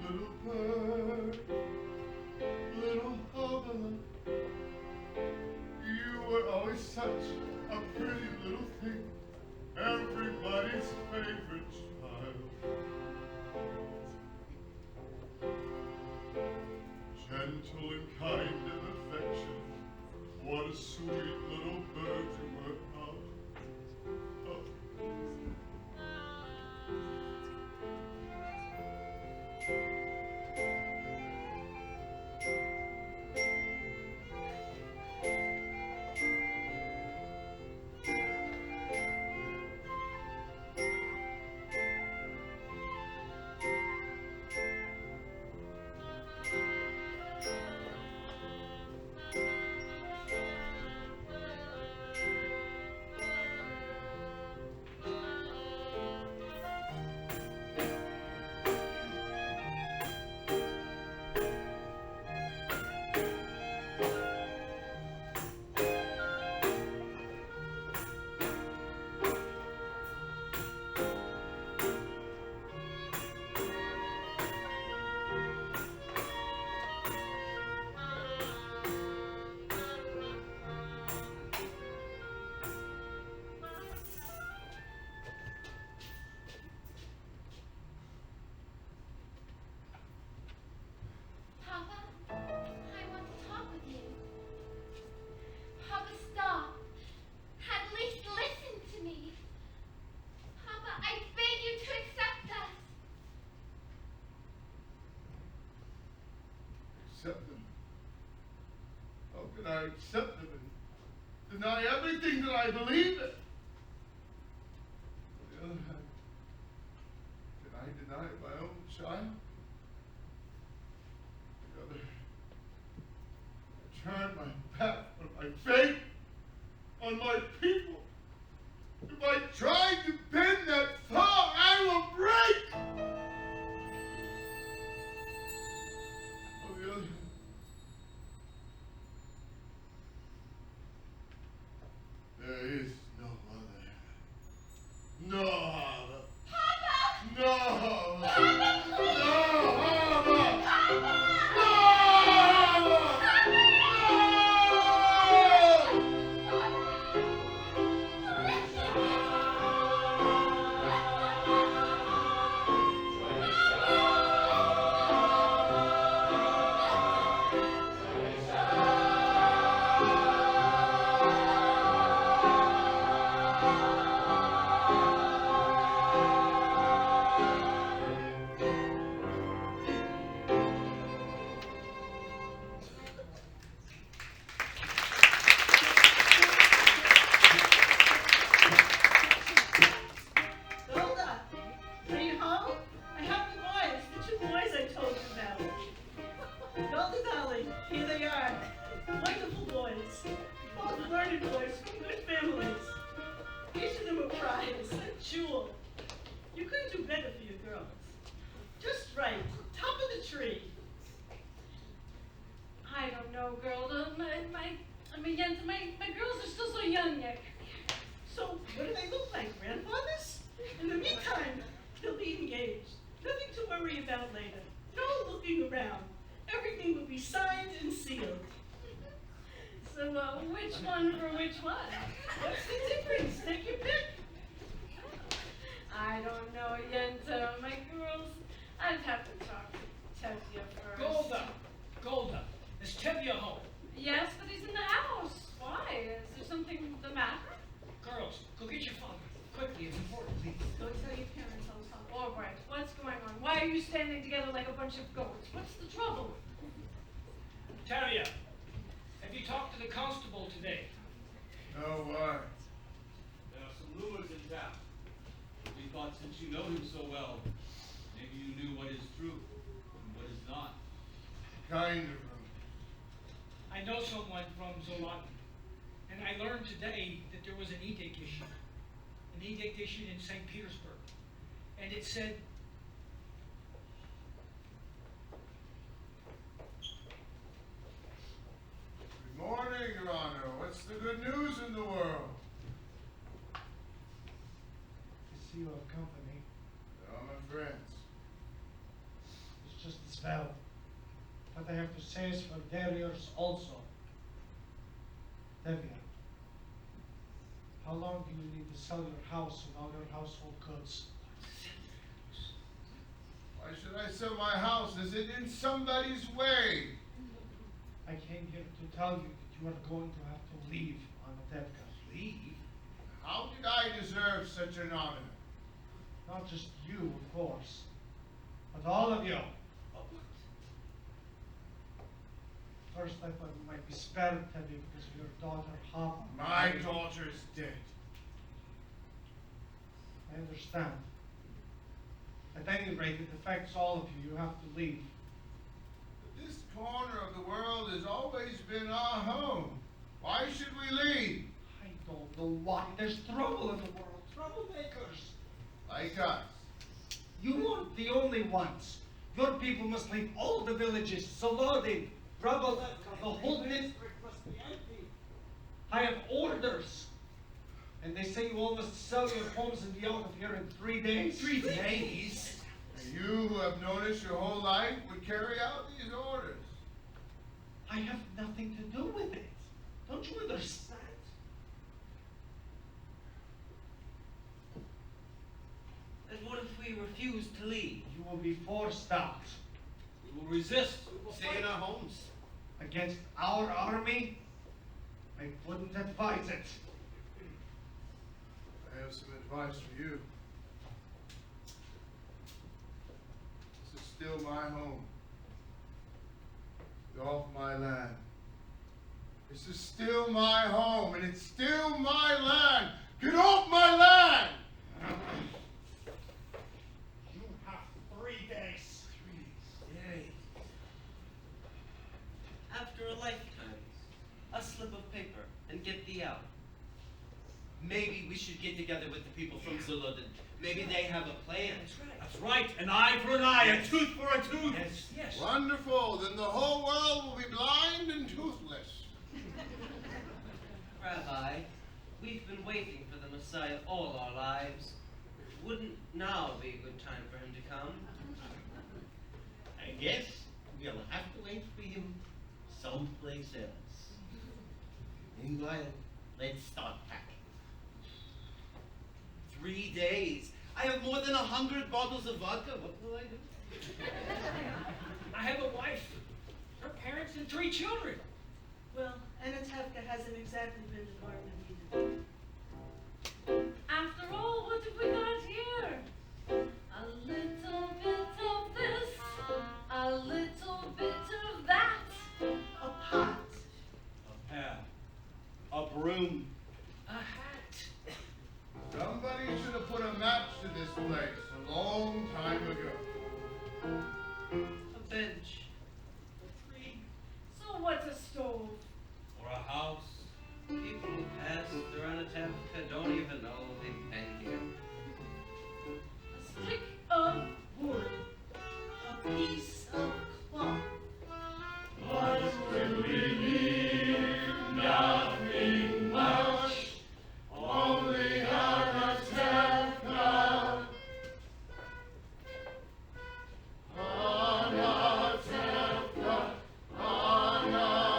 Little bird, little Hava, you were always such a pretty little thing, everybody's favorite child. Gentle and kind and affectionate, what a sweet little bird you were. accept them? How can I accept them and deny everything that I believe in? On the other hand, can I deny my own child? On the other, I turn my back on my faith, on my people. If I try to bend that thaw, I will break! On the other hand, there is no other. No other.
Papa!
No other.
Papa, please!
No other.
Papa!
No
Golda, are you home? I have the boys, the two boys I told you about. Golda, darling, here they are. Wonderful boys. Both learned boys from good families. Each of them a prize, a jewel. You couldn't do better for your girls. Just right, top of the tree.
I don't know, Golda. My girls are still so young yet.
So, what do they look like, grandfathers? In the meantime, they'll be engaged. Nothing to worry about later. No looking around. Everything will be signed and sealed.
So, which one for which one?
What's the difference? Take your pick.
I don't know, Yenta. My girls, I'd have to talk to Tevye first.
Golda, is Tevye home?
Yes, but he's in the house. Why? Is there something the matter?
Girls, go get your father. Quickly, it's important, please.
Don't tell your parents I was home.
All right, what's going on? Why are you standing together like a bunch of goats? What's the trouble?
Tevye, have you talked to the constable today?
No, why?
There are some rumors in town. We thought since you know him so well, maybe you knew what is true and what is not.
Kind of.
I know someone from Zolotin, and I learned today that there was an edict issued. An edict issued in St. Petersburg. And it said,
Good morning, Your Honor. What's the good news in the world?
I see you have company.
They're all my friends.
It's just a spell. What I have to say is for their ears also. Tevye, how long do you need to sell your house and all your household goods?
Why should I sell my house? Is it in somebody's way?
I came here to tell you that you are going to have to leave Anatevka.
Leave? How did I deserve such an honor?
Not just you, of course, but all of you. First, I thought you might be spared, Tevye, because of your daughter, Hava.
My daughter is dead.
I understand. At any rate, it affects all of you. You have to leave.
This corner of the world has always been our home. Why should we leave?
I don't know why. There's trouble in the world. Troublemakers.
Like us.
You aren't the only ones. Your people must leave all the villages. Solodin, Brabalevka, the whole district must be empty. I have orders. And they say you all must sell your homes and be out of here in 3 days.
3 days?
And you who have known us your whole life would carry out these orders.
I have nothing to do with it. Don't you understand?
And what if we refuse to leave?
You will be forced out.
We will resist.
Stay in our homes.
Against our army? I wouldn't advise it.
I have some advice for you. This is still my home. Get off my land. This is still my home, and it's still my land. Get off my land!
You have 3 days.
3 days. After a lifetime, a slip of paper, and get thee out. Maybe we should get together with the people from Zuludin. Maybe they have a plan.
That's right.
That's right. An eye for an eye, a tooth for a tooth.
Yes, yes.
Wonderful. Then the whole world will be blind and toothless.
Rabbi, we've been waiting for the Messiah all our lives. Wouldn't now be a good time for him to come?
I guess we'll have to wait for him someplace else. Meanwhile, let's start packing.
3 days. I have more than 100 bottles of vodka. What will I do?
I have a wife, her parents, and 3 children.
Well, Anatevka hasn't exactly been the garden either.
After all, what have we got here? A little bit of this, a little bit of that.
A pot.
A pan. A broom.
A hat.
Somebody should have put a match to this place a long time ago.
A bench.
A tree.
So what's a stove?
Or a house.
People who pass through Anatevka don't even know they've been here.
A stick of wood.
A piece of cloth.
What will we need? Nothing much. Only Anatevka. Anatevka. Anatevka.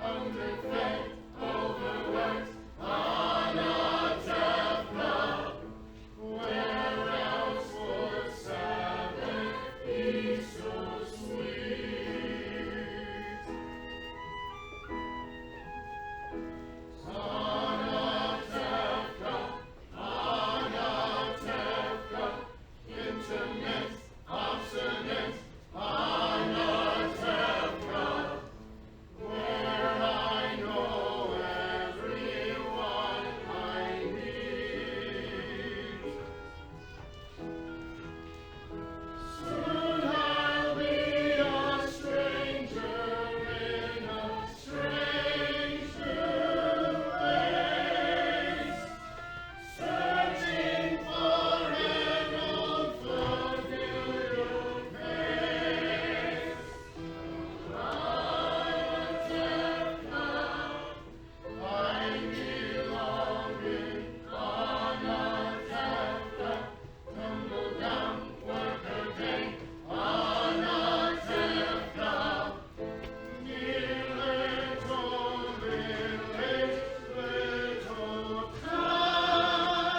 Underfed, overworked. Anatevka. Where else would Sabbath be so sweet? Anatevka, Anatevka, intimate, obstinate, Anatevka, where I know everyone I meet. Soon I'll be a stranger in a strange new place, searching for an old familiar face. Anatevka, find me longing. Anatevka, tumble down, work again. Anatevka, near little village, little town.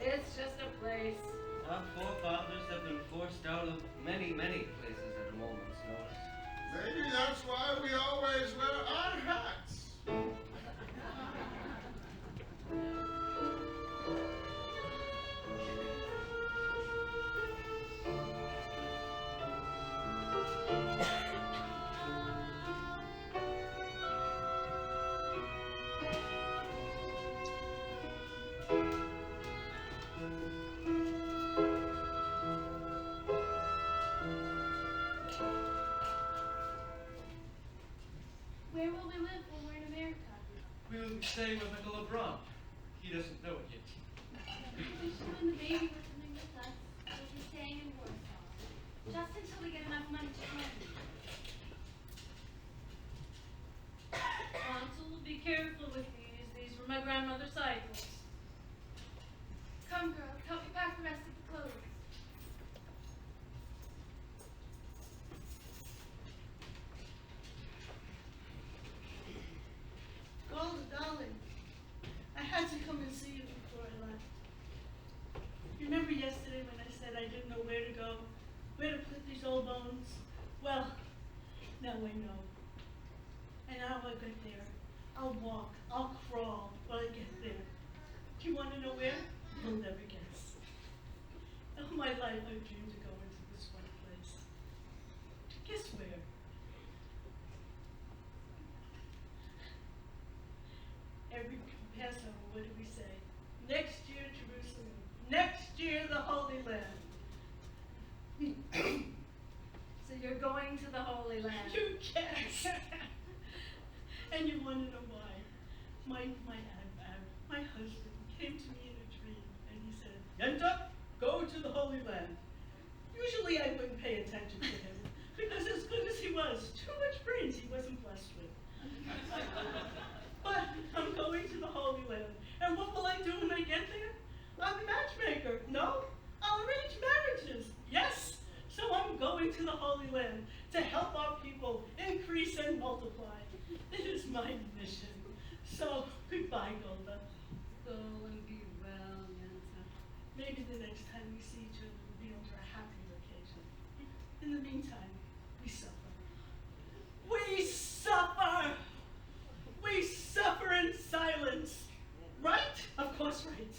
It's just a place.
Our forefathers have been forced out of many, many places at a moment's notice.
Maybe that's why we always wear our hats.
Where will we live when we're in America?
We will be staying with Uncle LeBron. He doesn't know it yet.
We should when the baby was living with us. We'll be staying in Warsaw. Just until we get enough money to rent.
Hansel, be careful with these. These were my grandmother's cycles.
Come, girls, help me pack the rest of the clothes.
Golda, darling, I had to come and see you before I left. You remember yesterday when I said I didn't know where to go, where to put these old bones? Well, now I know. And now I get there. I'll walk, I'll crawl when I get there. Do you want to know where? You'll never guess. All my life I've dreamed of going to this one place. Guess where? Every Passover, what do we say? Next year, Jerusalem. Next year, the Holy Land.
So you're going to the Holy Land?
You guess. And you want to know why? My husband came to me in a dream and he said, Yenta, go to the Holy Land. Usually I wouldn't pay attention to him because as good as he was, too much brains he wasn't blessed with. But I'm going to the Holy Land. And what will I do when I get there? I'm a matchmaker. No, I'll arrange marriages. Yes. So I'm going to the Holy Land to help our people increase and multiply. It is my mission. So goodbye, Golda.
Go and be well, Yenta.
Maybe the next time we see each other will be under a happier occasion. In the meantime, we suffer. We suffer! We suffer in silence. Right? Of course, right.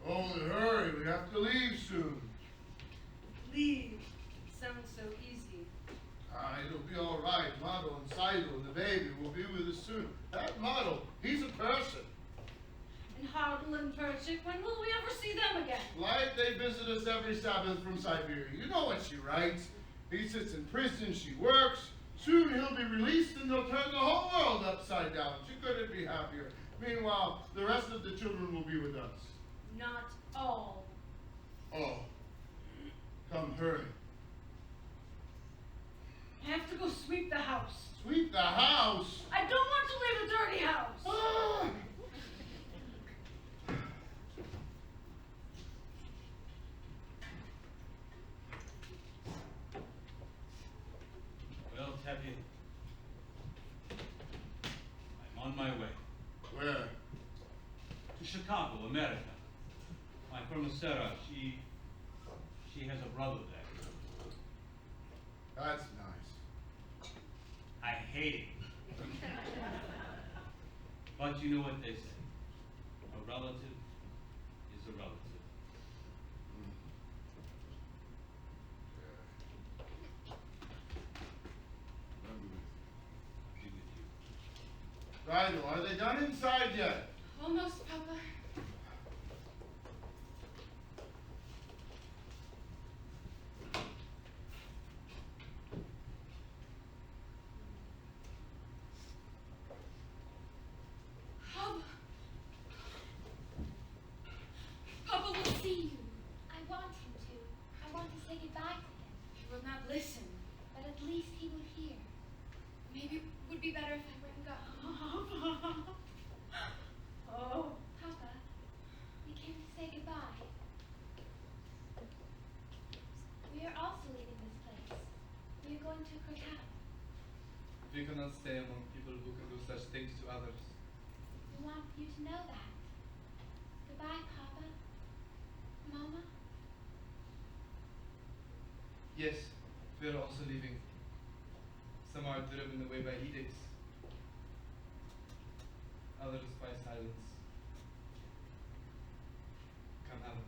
Oh, hurry, we have to leave soon.
Leave.
Sounds so easy.
It'll be all right. Mado and Saido and the baby will be with us soon. That Mado, he's a person.
And Hardle and Perchik, when will we ever see them again?
Like they visit us every Sabbath from Siberia. You know what she writes. He sits in prison, she works. Soon he'll be released and they'll turn the whole world upside down. She couldn't be happier. Meanwhile, the rest of the children will be with us.
Not all.
Oh, come hurry.
I have to go sweep the house.
Sweep the house?
I don't want to live in a dirty house.
Ah.
Well, Tappy, I'm on my way.
Where?
To Chicago, America. My friend Sarah, she has a brother there.
That's nice.
I hate it. But you know what they say. A relative is a relative. Be with you.
Rhino, are they done inside yet?
Almost, Papa. Papa will see you.
I want him to. I want to say goodbye to him.
He will not listen.
But at least he will hear.
Maybe it would be better if I went and got home.
Oh.
Papa, we came to say goodbye. We are also leaving this place. We are going to Krakow.
We cannot stay among people who can do such things to others.
We want you to know that. Goodbye, Papa. Mama.
Yes, we are also leaving. Some are driven away by edicts. Others by silence. Come, Hannah.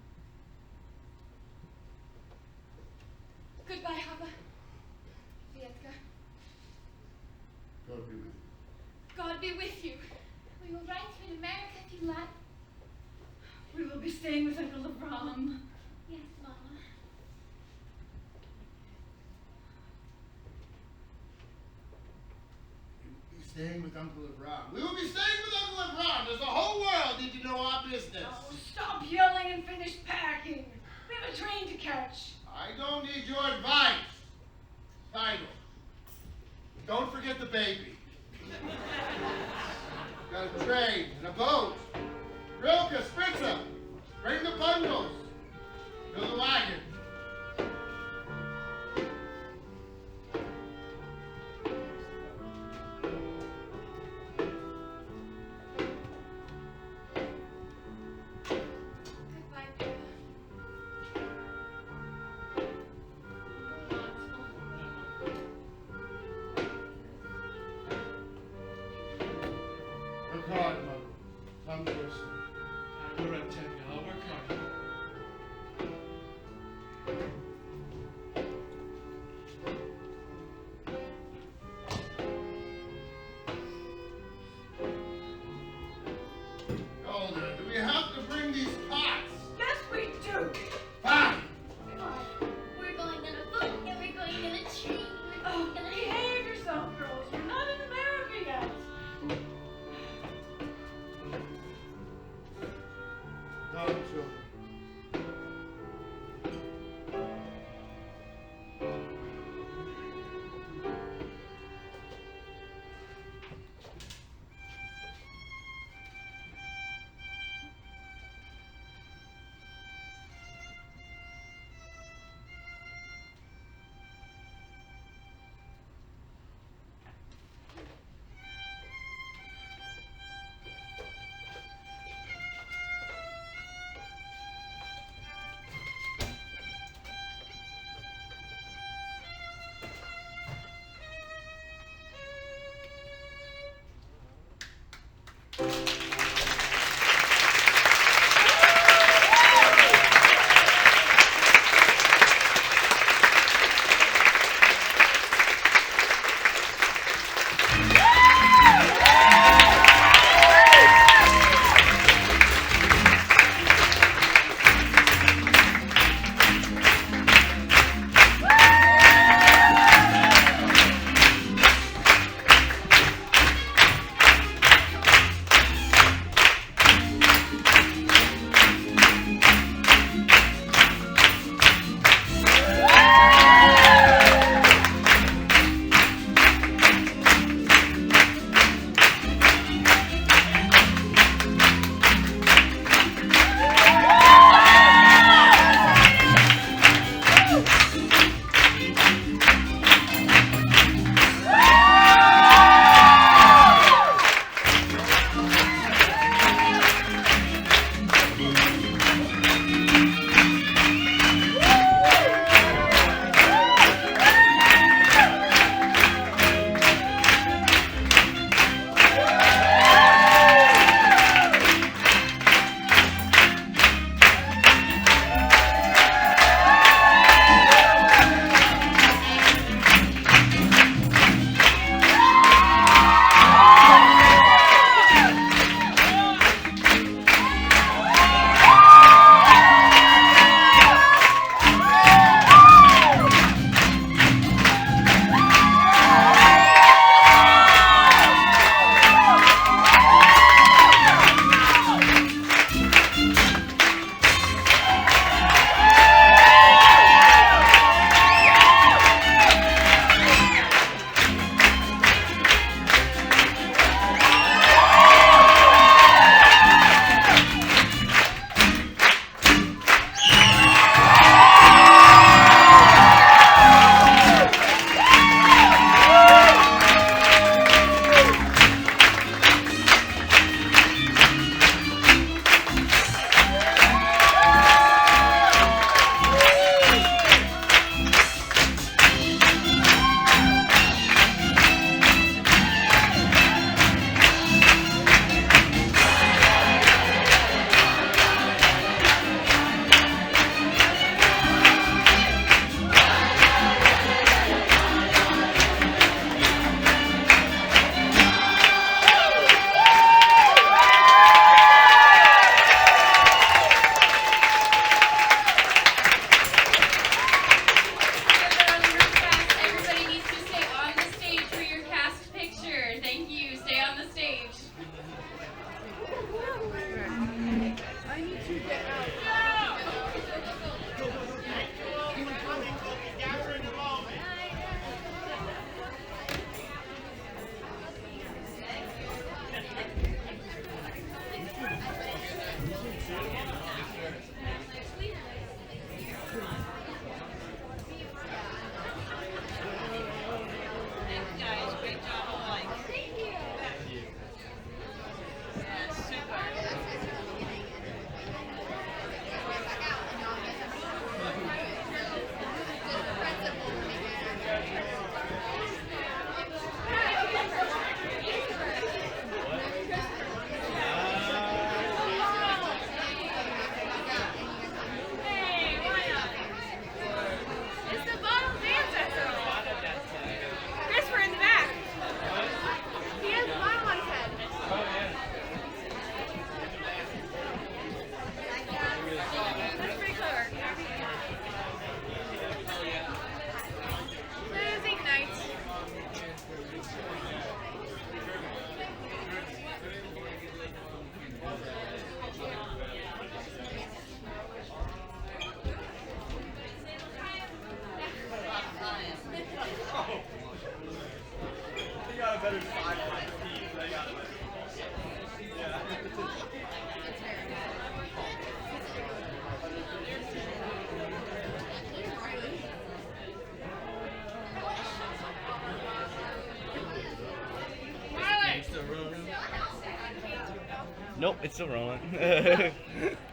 Goodbye, Papa. Vietka.
God be with you.
God be with you.
We will write to you in America if you like.
We will be staying with Uncle Avram.
Yes, Mama.
You'll be staying with Uncle Avram. We will be staying with Uncle Avram. There's the whole world need to know our business.
Oh, stop yelling and finish packing. We have a train to catch.
I don't need your advice. Title. Don't forget the baby. Got a train and a boat. Rilke, Spritzer, bring the bundles. Fill the wagon.
Goodbye, Papa.
Nope, it's still rolling.